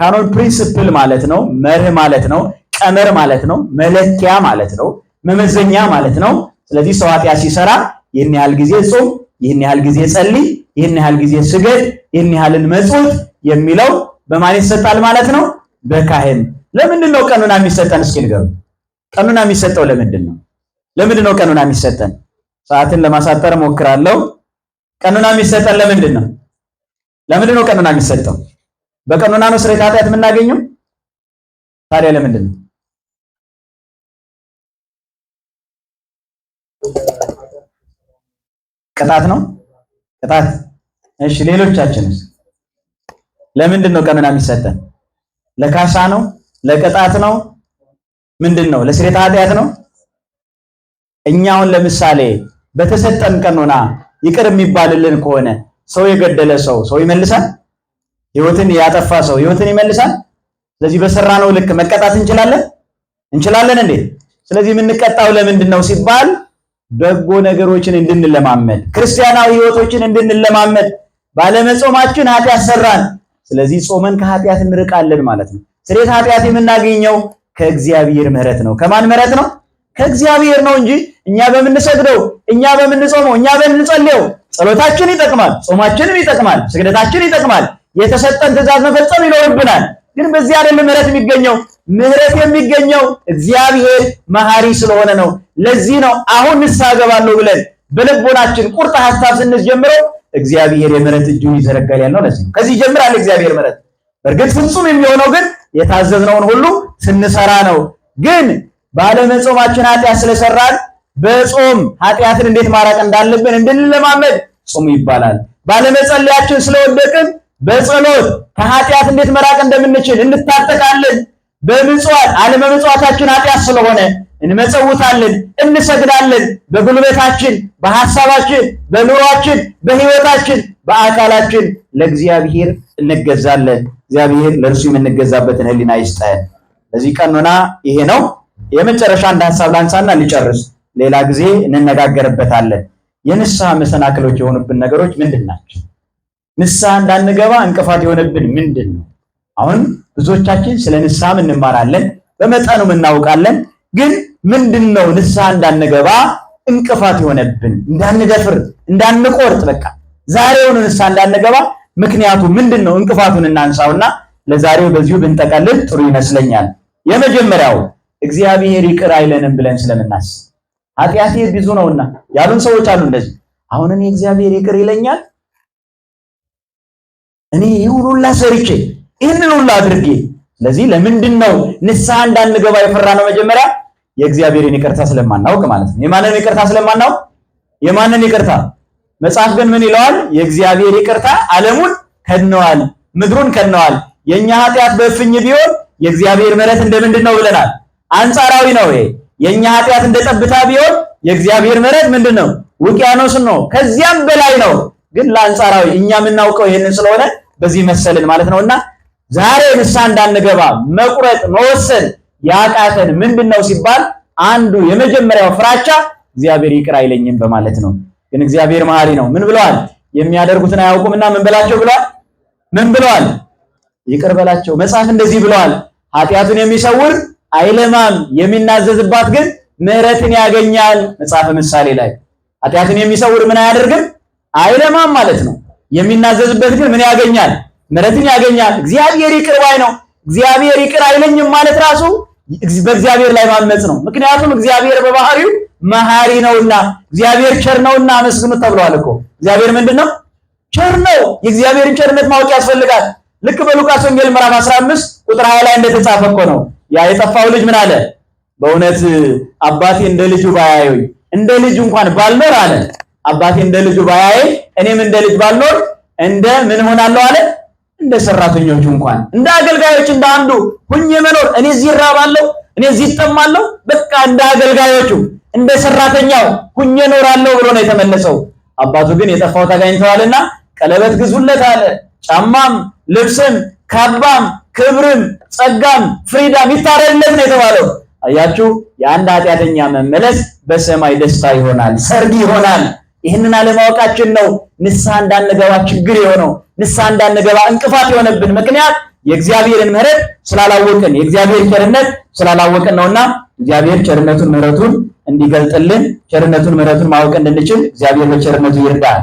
ካኖን ፕሪንሲፕል ማለት ነው፣ መርህ ማለት ነው፣ ቀመር ማለት ነው፣ መለኪያ ማለት ነው፣ መመዘኛ ማለት ነው። ስለዚህ ሰው ኃጢአት ሲሰራ ይህን ያህል ጊዜ ጾም፣ ይህን ያህል ጊዜ ጸልይ፣ ይህን ያህል ጊዜ ስገድ፣ ይህን ያህልን መጽውት የሚለው በማን ይሰጣል ማለት ነው? በካህን። ለምንድን ነው ቀኖና የሚሰጠን? እስኪ ንገሩ። ቀኖና የሚሰጠው ለምንድን ነው? ለምንድን ነው ቀኖና የሚሰጠን? ሰዓትን ለማሳጠር ሞክራለሁ። ቀኖና የሚሰጠን ለምንድን ነው? ለምንድን ነው ቀኖና የሚሰጠው? በቀኖና ነው ስርየተ ኃጢአት የምናገኘው? ታዲያ ለምንድን ነው? ቅጣት ነው? ቅጣት። እሺ፣ ሌሎቻችንስ ለምንድን ነው ቀኖና የሚሰጠን? ለካሳ ነው? ለቅጣት ነው? ምንድን ነው? ለስርየተ ኃጢአት ነው? እኛውን ለምሳሌ በተሰጠን ቀኖና ይቅር የሚባልልን ከሆነ ሰው የገደለ ሰው ይመልሳል? ህይወትን ያጠፋ ሰው ህይወትን ይመልሳል? ስለዚህ በሰራነው ልክ መቀጣት እንችላለን እንዴ? ስለዚህ የምንቀጣው ለምንድን ነው ሲባል በጎ ነገሮችን እንድንለማመድ፣ ክርስቲያናዊ ህይወቶችን እንድንለማመድ። ባለመጾማችን ኃጢአት ሰራን። ስለዚህ ጾመን ከኃጢአት እንርቃለን ማለት ነው። ስርየተ ኃጢአት የምናገኘው ከእግዚአብሔር ምሕረት ነው። ከማን ምሕረት ነው? ከእግዚአብሔር ነው እንጂ እኛ በምንሰግደው፣ እኛ በምንጾመው፣ እኛ በምንጸልየው ጸሎታችን ይጠቅማል፣ ጾማችንም ይጠቅማል፣ ስግደታችን ይጠቅማል። የተሰጠን ትእዛዝ መፈጸም ይኖርብናል። ግን በዚህ አይደለም ምሕረት የሚገኘው። ምሕረት የሚገኘው እግዚአብሔር መሐሪ ስለሆነ ነው። ለዚህ ነው አሁን ንስሐ እገባለሁ ብለን በልቦናችን ቁርጥ ሐሳብ ስንጀምረው እግዚአብሔር የምሕረት እጁን ይዘረጋል ያልነው ለዚህ ነው። ከዚህ ይጀምራል እግዚአብሔር ምሕረት። በእርግጥ ፍጹም የሚሆነው ግን የታዘዝነውን ሁሉ ስንሰራ ነው። ግን ባለመጾማችን ኃጢአት ስለሰራን በጾም ኃጢአትን እንዴት ማራቅ እንዳለብን እንድንለማመድ ጾሙ ይባላል። ባለመጸለያችን ስለወደቅን በጸሎት ከኃጢአት እንዴት መራቅ እንደምንችል እንታጠቃለን። በምጽዋት አለመምጽዋታችን ኃጢአት ስለሆነ እንመጸውታለን፣ እንሰግዳለን። በጉልበታችን፣ በሐሳባችን፣ በኑሯችን፣ በህይወታችን፣ በአካላችን ለእግዚአብሔር እንገዛለን። እግዚአብሔር ለእርሱ የምንገዛበትን ህሊና ይስጠን። ለዚህ ቀኖና ይሄ ነው። የመጨረሻ አንድ ሐሳብ ላንሳና ልጨርስ። ሌላ ጊዜ እንነጋገርበታለን። የንስሐ መሰናክሎች የሆኑብን ነገሮች ምንድን ናቸው? ንስሐ እንዳንገባ እንቅፋት የሆነብን ምንድን ነው? አሁን ብዙዎቻችን ስለ ንስሐም እንማራለን፣ በመጠኑም እናውቃለን። ግን ምንድነው ንስሐ እንዳንገባ እንቅፋት የሆነብን? እንዳንደፍር፣ እንዳንቆርጥ፣ በቃ ዛሬውን ንስሐ እንዳንገባ ምክንያቱ ምንድነው? እንቅፋቱን እናንሳውና ለዛሬው በዚሁ ብንጠቀልል ጥሩ ይመስለኛል። የመጀመሪያው እግዚአብሔር ይቅር አይለንም ብለን ስለምናስብ፣ ኃጢአቴ ብዙ ነውና ያሉን ሰዎች አሉ። እንደዚህ አሁን እኔ እግዚአብሔር ይቅር ይለኛል? እኔ ይሁን ሁላ ሰርቼ ይህንን ሁላ አድርጌ። ስለዚህ ለምንድን ነው ንስሐ እንዳንገባ የፈራነው? መጀመሪያ የእግዚአብሔርን ይቅርታ ስለማናውቅ ማለት ነው። የማንን ይቅርታ ስለማናውቅ? የማንን ይቅርታ? መጽሐፍ ግን ምን ይለዋል? የእግዚአብሔር ይቅርታ ዓለሙን ከድነዋል። ምድሩን ከነዋል። የኛ ኃጢአት በእፍኝ ቢሆን የእግዚአብሔር ምሕረት እንደምንድነው ብለናል? አንጻራዊ ነው። ይሄ የኛ ኃጢአት እንደ ጠብታ ቢሆን የእግዚአብሔር ምሕረት ምንድነው? ውቅያኖስ ነው፣ ከዚያም በላይ ነው። ግን ለአንጻራዊ እኛ የምናውቀው ይሄንን ስለሆነ በዚህ መሰልን ማለት ነውና ዛሬ ንስሐ እንዳንገባ መቁረጥ መወሰን ያቃተን ምንድነው ሲባል አንዱ የመጀመሪያው ፍራቻ እግዚአብሔር ይቅር አይለኝም በማለት ነው። ግን እግዚአብሔር መሐሪ ነው። ምን ብለዋል? የሚያደርጉትን አያውቁምና ምን በላቸው ብለዋል? ምን ብለዋል? ይቅር በላቸው። መጽሐፍ እንደዚህ ብለዋል፣ ኃጢአቱን የሚሰውር አይለማም፣ የሚናዘዝባት ግን ምሕረትን ያገኛል። መጽሐፈ ምሳሌ ላይ ኃጢአቱን የሚሰውር ምን አያደርግም? አይለማም ማለት ነው። የሚናዘዝበት ግን ምን ያገኛል? ምሕረትን ያገኛል። እግዚአብሔር ይቅር ባይ ነው። እግዚአብሔር ይቅር አይለኝም ማለት ራሱ በእግዚአብሔር ላይ ማመጽ ነው። ምክንያቱም እግዚአብሔር በባህሪው መሐሪ ነውና እግዚአብሔር ቸር ነውና አመስግኑት ተብሏል እኮ። እግዚአብሔር ምንድነው? ቸር ነው። የእግዚአብሔርን ቸርነት ማወቅ ያስፈልጋል። ልክ በሉቃስ ወንጌል ምዕራፍ 15 ቁጥር 20 ላይ እንደተጻፈ እኮ ነው። ያ የጠፋው ልጅ ምን አለ? በእውነት አባቴ እንደ ልጁ ባያየኝ እንደ ልጁ እንኳን ባልኖር አለ። አባቴ እንደ ልጁ ባያየኝ እኔም እንደ ልጅ ባልኖር እንደ ምን ሆናለሁ አለ? እንደ ሰራተኞቹ እንኳን እንደ አገልጋዮች እንደ አንዱ ሁኜ መኖር። እኔ እዚህ እራባለሁ፣ እኔ እዚህ እጠማለሁ፣ በቃ እንደ አገልጋዮቹ እንደ ሰራተኛው ሁኜ እኖራለሁ ብሎ ነው የተመለሰው። አባቱ ግን የጠፋው ተገኝተዋልና ቀለበት ግዙለት አለ። ጫማም፣ ልብስም፣ ካባም፣ ክብርም፣ ጸጋም፣ ፍሪዳም ይታረድለት ነው የተባለው። አያችሁ፣ የአንድ ኃጢአተኛ መመለስ በሰማይ ደስታ ይሆናል፣ ሰርግ ይሆናል። ይህንን አለማወቃችን ነው ንስሐ እንዳንገባ ችግር የሆነው። ንስሐ እንዳንገባ እንቅፋት የሆነብን ምክንያት የእግዚአብሔርን ምሕረት ስላላወቅን የእግዚአብሔር ቸርነት ስላላወቅን ነውና እግዚአብሔር ቸርነቱን ምሕረቱን እንዲገልጥልን ቸርነቱን ምሕረቱን ማወቅ እንድንችል እግዚአብሔር በቸርነቱ ይርዳል።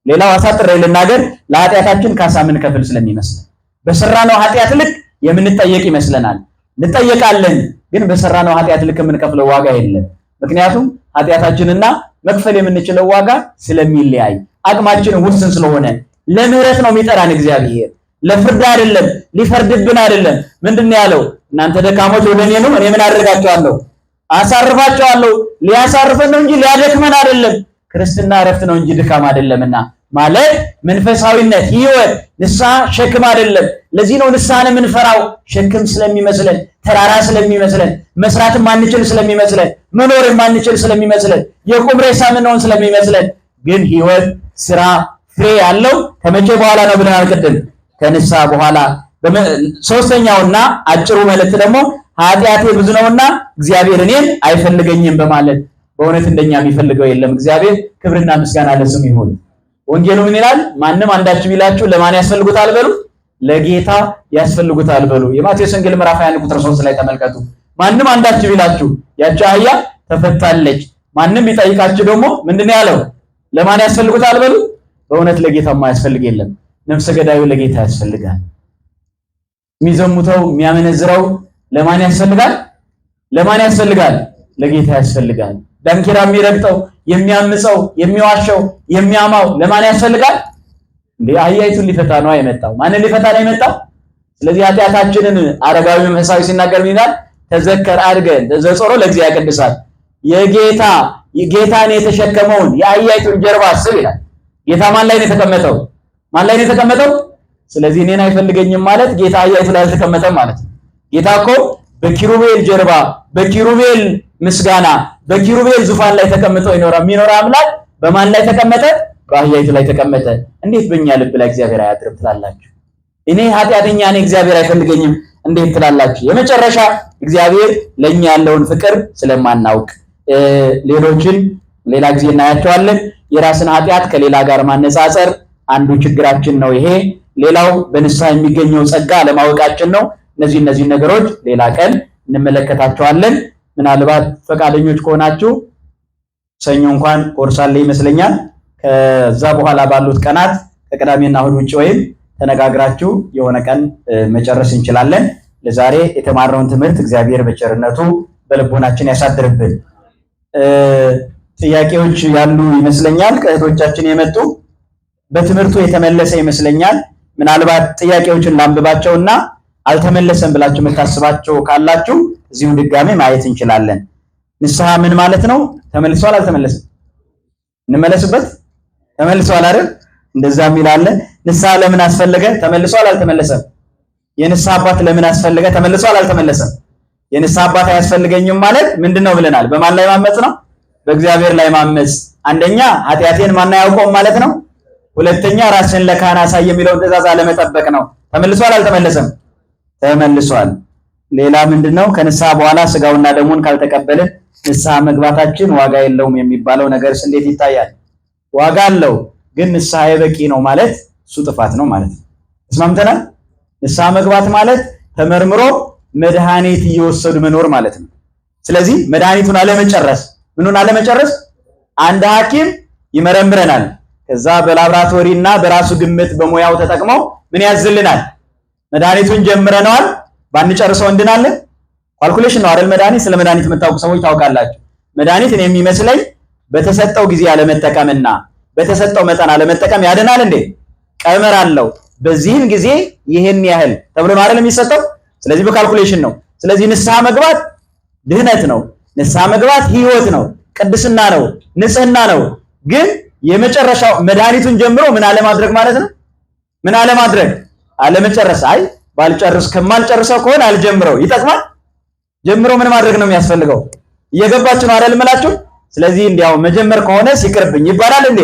ሌላው አሳጥሬ ልናገር፣ ለኃጢአታችን ካሳ ምን ከፍል ስለሚመስለን በሰራነው ኃጢአት ልክ የምንጠየቅ ይመስለናል። እንጠየቃለን፣ ግን በሰራነው ኃጢአት ልክ የምንከፍለው ዋጋ የለም። ምክንያቱም ኃጢአታችንና መክፈል የምንችለው ዋጋ ስለሚለያይ አቅማችን ውስን ስለሆነ ለምህረት ነው የሚጠራን እግዚአብሔር፣ ለፍርድ አይደለም፣ ሊፈርድብን አይደለም። ምንድነው ያለው? እናንተ ደካሞች ወደ እኔ ኑ፣ እኔ ምን አደርጋቸዋለሁ? አሳርፋቸዋለሁ። ሊያሳርፈን ነው እንጂ ሊያደክመን አይደለም። ክርስትና እረፍት ነው እንጂ ድካም አይደለምና ማለት መንፈሳዊነት ህይወት ንስሐ ሸክም አይደለም። ለዚህ ነው ንስሐን የምንፈራው፣ ሸክም ስለሚመስለን፣ ተራራ ስለሚመስለን፣ መስራት ማንችል ስለሚመስለን፣ መኖር ማንችል ስለሚመስለን፣ የቁም ሬሳ ምንሆን ስለሚመስለን። ግን ህይወት ስራ ፍሬ ያለው ከመቼ በኋላ ነው ብለናል ቅድም? ከንስሐ በኋላ። ሶስተኛውና አጭሩ መልእክት ደግሞ ኃጢአቴ ብዙ ነውና እግዚአብሔር እኔን አይፈልገኝም በማለት በእውነት እንደኛ የሚፈልገው የለም እግዚአብሔር። ክብርና ምስጋና ለስሙ ይሁን። ወንጌሉ ምን ይላል? ማንም አንዳችሁ ቢላችሁ ለማን ያስፈልጉታል በሉ? ለጌታ ያስፈልጉታል በሉ። የማቴዎስ ወንጌል ምዕራፍ 21 ቁጥር 3 ላይ ተመልከቱ። ማንም አንዳችሁ ቢላችሁ፣ ያቺ አህያ ተፈታለች። ማንም ቢጠይቃችሁ ደግሞ ምንድነው ያለው? ለማን ያስፈልጉታል በሉ? በእውነት ለጌታ የማያስፈልግ የለም። ነፍሰ ገዳዩ ለጌታ ያስፈልጋል። የሚዘሙተው የሚያመነዝረው ለማን ያስፈልጋል? ለማን ያስፈልጋል? ለጌታ ያስፈልጋል። ዳንኪራ የሚረግጠው የሚያምፀው የሚዋሸው የሚያማው ለማን ያስፈልጋል? እንዴ አህያይቱን ሊፈታ ነው የመጣው። ማንን ሊፈታ ነው የመጣው? ስለዚህ ኃጢአታችንን አረጋዊ መንፈሳዊ ሲናገር ይላል ተዘከር አድርገን ተዘጾሮ ለእግዚአብሔር ያቀድሳል። ጌታን የተሸከመውን የአህያይቱን ጀርባ አስብ ይላል። ጌታ ማን ላይ ነው የተቀመጠው? ማን ላይ ነው የተቀመጠው? ስለዚህ እኔን አይፈልገኝም ማለት ጌታ አህያይቱ ላይ አልተቀመጠም ማለት ነው። ጌታ እኮ በኪሩቤል ጀርባ በኪሩቤል ምስጋና በኪሩቤል ዙፋን ላይ ተቀምጦ የሚኖር አምላክ በማን ላይ ተቀመጠ? በአህያይቱ ላይ ተቀመጠ። እንዴት በእኛ ልብ ላይ እግዚአብሔር አያድርም ትላላችሁ? እኔ ኃጢአተኛ ነኝ እግዚአብሔር አይፈልገኝም እንዴት ትላላችሁ? የመጨረሻ እግዚአብሔር ለኛ ያለውን ፍቅር ስለማናውቅ ሌሎችን ሌላ ጊዜ እናያቸዋለን። የራስን ኃጢአት ከሌላ ጋር ማነጻጸር አንዱ ችግራችን ነው። ይሄ ሌላው በንስሐ የሚገኘው ጸጋ ለማወቃችን ነው። እነዚህ ነገሮች ሌላ ቀን እንመለከታቸዋለን። ምናልባት ፈቃደኞች ከሆናችሁ ሰኞ እንኳን ቆርሳለ ይመስለኛል። ከዛ በኋላ ባሉት ቀናት ከቅዳሜና እሑድ ውጪ ወይም ተነጋግራችሁ የሆነ ቀን መጨረስ እንችላለን። ለዛሬ የተማርነውን ትምህርት እግዚአብሔር በቸርነቱ በልቦናችን ያሳድርብን። ጥያቄዎች ያሉ ይመስለኛል። ከእህቶቻችን የመጡ በትምህርቱ የተመለሰ ይመስለኛል። ምናልባት ጥያቄዎችን ላንብባቸውና አልተመለሰም ብላችሁ የምታስባቸው ካላችሁ እዚሁ ድጋሜ ማየት እንችላለን። ንስሐ ምን ማለት ነው? ተመልሷል አልተመለሰም? እንመለስበት። ተመልሷል አይደል? እንደዛ የሚል አለ። ንስሐ ለምን አስፈለገ? ተመልሷል አልተመለሰም? የንስሐ አባት ለምን አስፈለገ? ተመልሷል አልተመለሰም? የንስሐ አባት አያስፈልገኝም ማለት ምንድነው ብለናል? በማን ላይ ማመጽ ነው? በእግዚአብሔር ላይ ማመጽ። አንደኛ ኃጢአቴን ማን ያውቀውም ማለት ነው። ሁለተኛ ራስን ለካህን አሳይ የሚለውን ትእዛዝ አለመጠበቅ ነው። ተመልሷል አልተመለሰም? ተመልሷል። ሌላ ምንድነው? ከንስሐ በኋላ ስጋውና ደሙን ካልተቀበልን ንስሐ መግባታችን ዋጋ የለውም የሚባለው ነገርስ እንዴት ይታያል? ዋጋ አለው፣ ግን ንስሐ የበቂ ነው ማለት እሱ ጥፋት ነው ማለት ነው። ተስማምተናል? ንስሐ መግባት ማለት ተመርምሮ መድኃኒት እየወሰዱ መኖር ማለት ነው። ስለዚህ መድኃኒቱን አለመጨረስ፣ ምኑን አለመጨረስ? አንድ ሐኪም ይመረምረናል። ከዛ በላብራቶሪ እና በራሱ ግምት በሙያው ተጠቅመው ምን ያዝልናል? መድኃኒቱን ጀምረነዋል፣ ባንጨርሰው እንድናለን። ካልኩሌሽን ነው አይደል? መድኃኒት ስለ መድኃኒት የምታውቁ ሰዎች ታውቃላችሁ። መድኃኒትን የሚመስለኝ በተሰጠው ጊዜ አለመጠቀምና በተሰጠው መጠን አለመጠቀም ያድናል እንዴ? ቀመር አለው። በዚህን ጊዜ ይሄን ያህል ተብሎ ነው አይደል የሚሰጠው? ስለዚህ በካልኩሌሽን ነው። ስለዚህ ንስሐ መግባት ድህነት ነው። ንስሐ መግባት ህይወት ነው፣ ቅድስና ነው፣ ንጽህና ነው። ግን የመጨረሻው መድኃኒቱን ጀምሮ ምን አለማድረግ ማለት ነው? ምን አለማድረግ? አለመጨረስ። አይ ባልጨርስ ከማልጨርሰው ከሆነ አልጀምረው ይጠቅማል። ጀምሮ ምን ማድረግ ነው የሚያስፈልገው? እየገባችሁ ነው አይደል እምላችሁ? ስለዚህ እንዲያው መጀመር ከሆነ ሲቅርብኝ ይባላል እንዴ?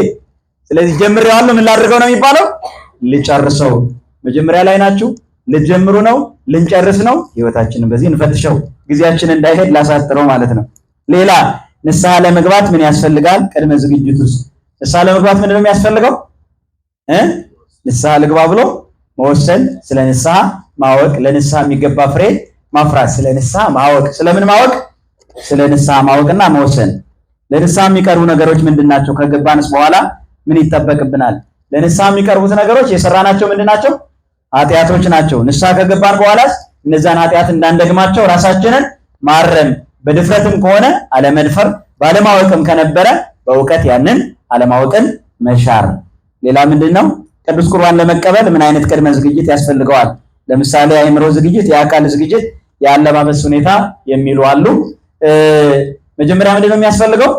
ስለዚህ ጀምሬዋለሁ ምን ላድርገው ነው የሚባለው? ልጨርሰው። መጀመሪያ ላይ ናችሁ። ልጀምሩ ነው፣ ልንጨርስ ነው። ህይወታችንን በዚህ እንፈትሸው፣ ጊዜያችንን እንዳይሄድ ላሳጥረው ማለት ነው። ሌላ ንስሐ ለመግባት ምን ያስፈልጋል? ቅድመ ዝግጅት ውስጥ ንስሐ ለመግባት ምንድን ነው የሚያስፈልገው? ንስሐ ልግባ ብሎ መወሰን፣ ስለ ንስሐ ማወቅ፣ ለንስሐ የሚገባ ፍሬ ማፍራት፣ ስለ ንስሐ ማወቅ። ስለምን ማወቅ? ስለ ንስሐ ማወቅና መወሰን። ለንስሐ የሚቀርቡ ነገሮች ምንድናቸው? ከገባንስ በኋላ ምን ይጠበቅብናል? ለንስሐ የሚቀርቡት ነገሮች የሰራናቸው ምንድናቸው? ኃጢአቶች ናቸው። ንስሐ ከገባን በኋላስ እነዛን ኃጢአት እንዳንደግማቸው ራሳችንን ማረም፣ በድፍረትም ከሆነ አለመድፈር፣ ባለማወቅም ከነበረ በእውቀት ያንን አለማወቅን መሻር። ሌላ ምንድነው? ቅዱስ ቁርባን ለመቀበል ምን አይነት ቅድመ ዝግጅት ያስፈልገዋል? ለምሳሌ የአእምሮ ዝግጅት፣ የአካል ዝግጅት፣ የአለባበስ ሁኔታ የሚሉ አሉ። መጀመሪያ ምንድነው የሚያስፈልገው?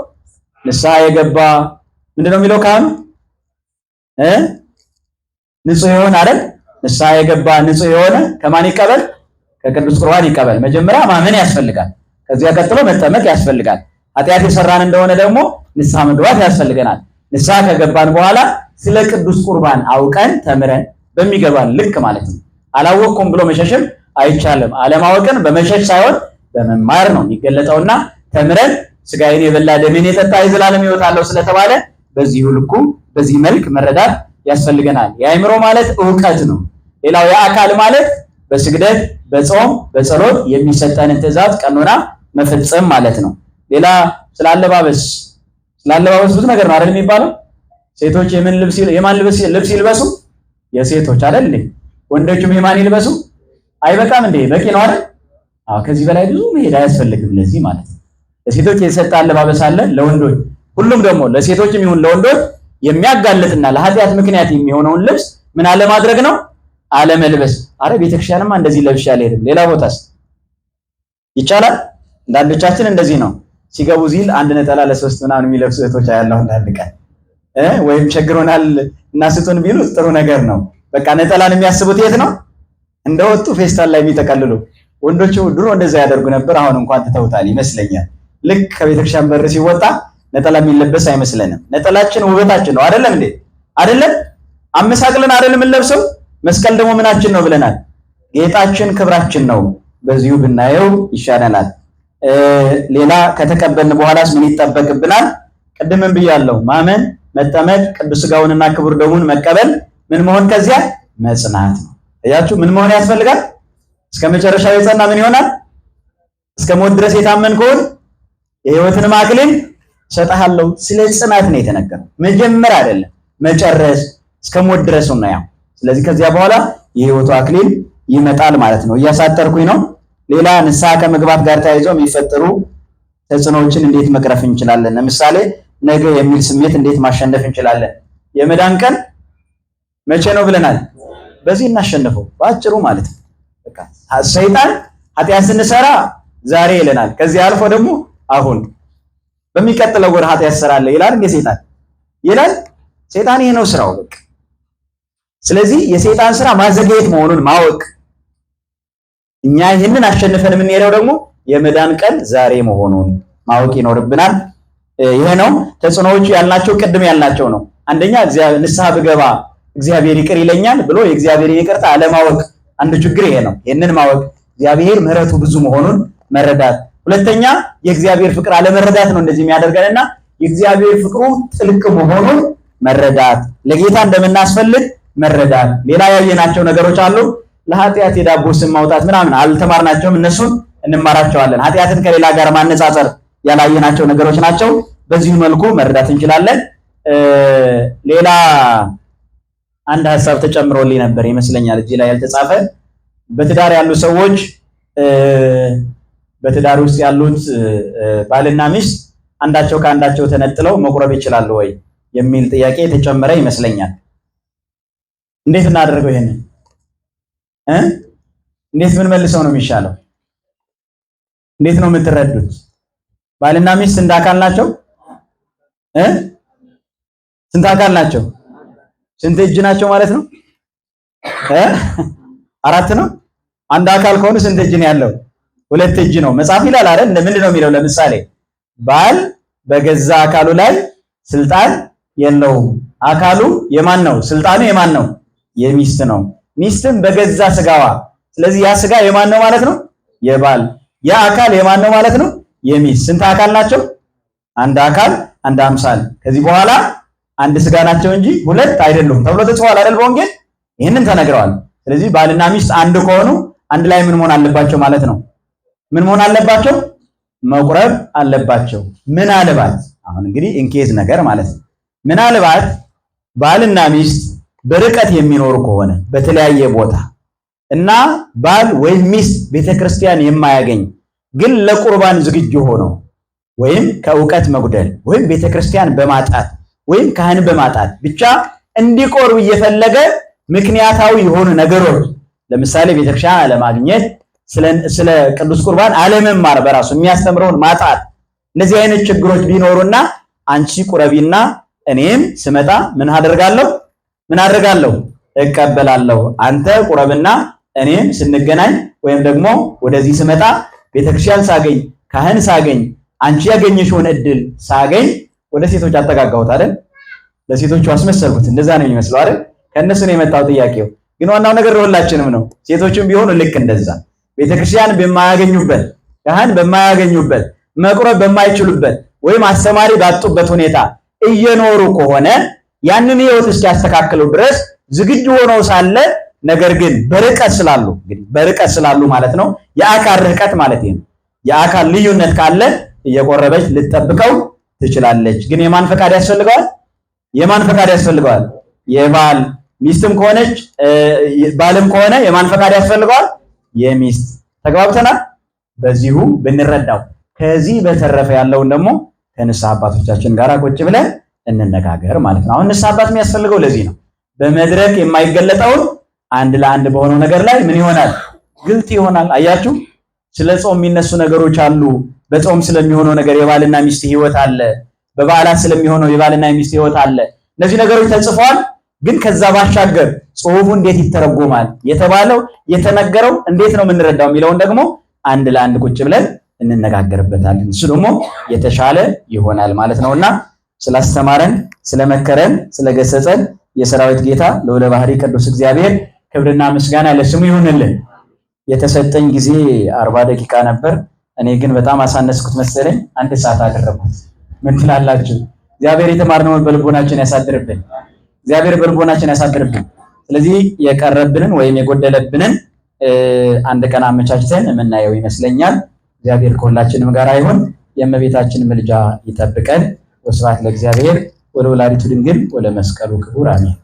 ንስሐ የገባ ምንድነው የሚለው ካህኑ? ንጹህ የሆነ አይደል? ንስሐ የገባ ንጹህ የሆነ ከማን ይቀበል? ከቅዱስ ቁርባን ይቀበል። መጀመሪያ ማመን ያስፈልጋል። ከዚያ ቀጥሎ መጠመቅ ያስፈልጋል። ኃጢአት የሰራን እንደሆነ ደግሞ ንስሐ መግባት ያስፈልገናል። ንስሐ ከገባን በኋላ ስለ ቅዱስ ቁርባን አውቀን ተምረን በሚገባን ልክ ማለት ነው። አላወቅኩም ብሎ መሸሽም አይቻልም። አለማወቅን በመሸሽ ሳይሆን በመማር ነው የሚገለጠውና ተምረን ስጋዬን የበላ ደሜን የጠጣ የዘላለም ሕይወት አለው ስለተባለ በዚሁ ልኩ በዚህ መልክ መረዳት ያስፈልገናል። የአእምሮ ማለት ዕውቀት ነው። ሌላው የአካል ማለት በስግደት በጾም በጸሎት የሚሰጠንን ትእዛዝ ቀኖና መፈጸም ማለት ነው። ሌላ ስለ አለባበስ ብዙ ነገር ነው አይደል የሚባለው? ሴቶች የማን ልብስ ይልበሱ? የሴቶች አይደል እንዴ? ወንዶችም የማን ይልበሱ? አይበቃም እንዴ? በቂ ነው አይደል? አዎ፣ ከዚህ በላይ ብዙ መሄድ አያስፈልግም ለዚህ ማለት ነው። ለሴቶች የተሰጠ አለባበስ አለ፣ ለወንዶች ሁሉም ደግሞ ለሴቶችም ይሁን ለወንዶች የሚያጋልጥና ለኃጢአት ምክንያት የሚሆነውን ልብስ ምን አለ ማድረግ ነው? አለመልበስ። አረ ቤተክርስቲያንማ እንደዚህ ለብሼ አልሄድም። ሌላ ቦታስ ይቻላል? እንዳንዶቻችን እንደዚህ ነው። ሲገቡ ዚል አንድ ነጠላ ለሶስት ምናምን የሚለብሱ እህቶች አያለሁ። እንዳንድ ቀን ወይም ቸግሮናል እና ስጡን ቢሉ ጥሩ ነገር ነው። በቃ ነጠላን የሚያስቡት የት ነው? እንደወጡ ፌስታል ላይ የሚጠቀልሉ ወንዶቹ ድሮ እንደዛ ያደርጉ ነበር። አሁን እንኳን ትተውታል ይመስለኛል። ልክ ከቤተክርስቲያን በር ሲወጣ ነጠላ የሚለበስ አይመስለንም። ነጠላችን ውበታችን ነው አይደለም እንዴ? አይደለም? አመሳቅለን አይደለም የምንለብሰው። መስቀል ደግሞ ምናችን ነው ብለናል? ጌጣችን፣ ክብራችን ነው። በዚሁ ብናየው ይሻለናል። ሌላ ከተቀበልን በኋላስ ምን ይጠበቅብናል? ቅድምም ብያለሁ። ማመን፣ መጠመቅ፣ ቅዱስ ሥጋውንና ክቡር ደሙን መቀበል፣ ምን መሆን? ከዚያ መጽናት ነው። እያችሁ ምን መሆን ያስፈልጋል? እስከ መጨረሻው የጸና ምን ይሆናል? እስከ ሞት ድረስ የታመን ከሆነ የሕይወትን አክሊል እሰጥሃለሁ። ስለ ጽናት ነው የተነገረው። መጀመር አይደለም መጨረስ፣ እስከ ሞት ድረስ ነው ያው። ስለዚህ ከዚያ በኋላ የሕይወቱ አክሊል ይመጣል ማለት ነው። እያሳጠርኩኝ ነው። ሌላ ንስሐ ከመግባት ጋር ተያይዞ የሚፈጠሩ ተጽዕኖዎችን እንዴት መቅረፍ እንችላለን? ለምሳሌ ነገ የሚል ስሜት እንዴት ማሸነፍ እንችላለን? የመዳን ቀን መቼ ነው ብለናል? በዚህ እናሸንፈው በአጭሩ ማለት ነው። በቃ ሰይጣን ኃጢአት ስንሰራ ዛሬ ይለናል። ከዚህ አልፎ ደግሞ አሁን በሚቀጥለው ወር ኃጢአት ትሰራለህ ይላል። እንደ ሰይጣን ይላል። ሰይጣን ይሄ ነው ስራው። በቃ ስለዚህ የሰይጣን ስራ ማዘግየት መሆኑን ማወቅ፣ እኛ ይህንን አሸንፈን የምንሄደው ደግሞ የመዳን ቀን ዛሬ መሆኑን ማወቅ ይኖርብናል። ይሄ ነው ተጽዕኖዎቹ ያልናቸው፣ ቅድም ያልናቸው ነው። አንደኛ ንስሐ ብገባ እግዚአብሔር ይቅር ይለኛል ብሎ የእግዚአብሔር ይቅርታ አለማወቅ አንዱ ችግር ይሄ ነው። ይሄንን ማወቅ እግዚአብሔር ምሕረቱ ብዙ መሆኑን መረዳት። ሁለተኛ የእግዚአብሔር ፍቅር አለመረዳት ነው እንደዚህ የሚያደርገንና የእግዚአብሔር ፍቅሩ ጥልቅ መሆኑን መረዳት፣ ለጌታ እንደምናስፈልግ መረዳት። ሌላ ያየናቸው ነገሮች አሉ። ለኃጢአት የዳቦ ስም ማውጣት ምናምን አልተማርናቸውም፣ እነሱን እንማራቸዋለን። ኃጢአትን ከሌላ ጋር ማነጻጸር ያላየናቸው ነገሮች ናቸው። በዚህ መልኩ መረዳት እንችላለን። ሌላ አንድ ሐሳብ ተጨምሮልኝ ነበር ይመስለኛል እዚህ ላይ ያልተጻፈ። በትዳር ያሉ ሰዎች በትዳር ውስጥ ያሉት ባልና ሚስት አንዳቸው ከአንዳቸው ተነጥለው መቁረብ ይችላሉ ወይ የሚል ጥያቄ የተጨመረ ይመስለኛል። እንዴት እናደርገው? ይሄንን እንዴት ምን መልሰው ነው የሚሻለው? እንዴት ነው የምትረዱት? ባልና ሚስት እንደ አካል ናቸው? ስንት አካል ናቸው? ስንት እጅ ናቸው ማለት ነው? አራት ነው። አንድ አካል ከሆኑ ስንት እጅ ነው ያለው? ሁለት እጅ ነው። መጽሐፍ ይላል አይደል? ምንድን ነው የሚለው? ለምሳሌ ባል በገዛ አካሉ ላይ ስልጣን የለውም። አካሉ የማን ነው? ስልጣኑ የማን ነው? የሚስት ነው። ሚስትም በገዛ ስጋዋ። ስለዚህ ያ ስጋ የማን ነው ማለት ነው? የባል። ያ አካል የማን ነው ማለት ነው? የሚስት። ስንት አካል ናቸው? አንድ አካል አንድ አምሳል። ከዚህ በኋላ አንድ ስጋ ናቸው እንጂ ሁለት አይደሉም ተብሎ ተጽፏል አይደል? በወንጌል ይህንን ተነግረዋል። ስለዚህ ባልና ሚስት አንድ ከሆኑ አንድ ላይ ምን መሆን አለባቸው ማለት ነው? ምን መሆን አለባቸው? መቁረብ አለባቸው። ምናልባት አሁን እንግዲህ ኢንኬዝ ነገር ማለት ነው። ምናልባት ባልና ሚስት በርቀት የሚኖሩ ከሆነ በተለያየ ቦታ እና ባል ወይም ሚስት ቤተክርስቲያን የማያገኝ ግን ለቁርባን ዝግጁ ሆኖ ወይም ከእውቀት መጉደል ወይም ቤተክርስቲያን በማጣት ወይም ካህን በማጣት ብቻ እንዲቆርብ እየፈለገ ምክንያታዊ የሆኑ ነገሮች ለምሳሌ ቤተክርስቲያን አለማግኘት፣ ስለ ቅዱስ ቁርባን አለመማር፣ በራሱ የሚያስተምረውን ማጣት፣ እነዚህ አይነት ችግሮች ቢኖሩና አንቺ ቁረቢና እኔም ስመጣ ምን አደርጋለሁ? እቀበላለሁ። አንተ ቁረብና እኔም ስንገናኝ ወይም ደግሞ ወደዚህ ስመጣ ቤተክርስቲያን ሳገኝ፣ ካህን ሳገኝ፣ አንቺ ያገኘሽውን እድል ሳገኝ ወደ ሴቶች አጠጋጋሁት አይደል? ለሴቶቹ አስመሰልኩት። እንደዛ ነው የሚመስለው አይደል? ከእነሱ ነው የመጣው ጥያቄው። ግን ዋናው ነገር ሁላችንም ነው። ሴቶችም ቢሆኑ ልክ እንደዛ ቤተክርስቲያን በማያገኙበት፣ ካህን በማያገኙበት፣ መቁረብ በማይችሉበት ወይም አስተማሪ ባጡበት ሁኔታ እየኖሩ ከሆነ ያንን ህይወት እስኪያስተካክሉ ድረስ ዝግጁ ሆነው ሳለ ነገር ግን በርቀት ስላሉ ማለት ነው። የአካል ርቀት ማለት ነው። የአካል ልዩነት ካለ እየቆረበች ልትጠብቀው ትችላለች። ግን የማን ፈቃድ ያስፈልገዋል? የባል። ሚስትም ከሆነች ባልም ከሆነ የማን ፈቃድ ያስፈልገዋል? የሚስት። ተግባብተናል? በዚሁ ብንረዳው። ከዚህ በተረፈ ያለውን ደግሞ ከንስሐ አባቶቻችን ጋር ቁጭ ብለን እንነጋገር ማለት ነው። አሁን ንስሐ አባት የሚያስፈልገው ለዚህ ነው። በመድረክ የማይገለጠውን አንድ ለአንድ በሆነው ነገር ላይ ምን ይሆናል? ግልጥ ይሆናል። አያችሁ፣ ስለ ጾም የሚነሱ ነገሮች አሉ። በጾም ስለሚሆነው ነገር የባልና ሚስት ህይወት አለ። በበዓላት ስለሚሆነው የባልና ሚስት ህይወት አለ። እነዚህ ነገሮች ተጽፈዋል። ግን ከዛ ባሻገር ጽሑፉ እንዴት ይተረጎማል፣ የተባለው የተነገረው እንዴት ነው የምንረዳው የሚለውን ደግሞ አንድ ለአንድ ቁጭ ብለን እንነጋገርበታለን። እሱ ደግሞ የተሻለ ይሆናል ማለት ነውና ስላስተማረን፣ ስለመከረን፣ ስለገሰጸን የሰራዊት ጌታ ልዑለ ባሕርይ ቅዱስ እግዚአብሔር ክብርና ምስጋና ለስሙ ይሁንልን። የተሰጠኝ ጊዜ 40 ደቂቃ ነበር። እኔ ግን በጣም አሳነስኩት መሰለኝ። 1 ሰዓት አደረኩት። ምን ትላላችሁ? እግዚአብሔር የተማርነውን በልቦናችን ያሳድርብን። ስለዚህ የቀረብንን ወይም የጎደለብንን አንድ ቀን አመቻችተን የምናየው ይመስለኛል። እግዚአብሔር ከሁላችንም ጋር ይሁን። የእመቤታችን ምልጃ ይጠብቀን። ወስብሐት ለእግዚአብሔር ወለወላዲቱ ድንግል ወለመስቀሉ ክቡር አሜን።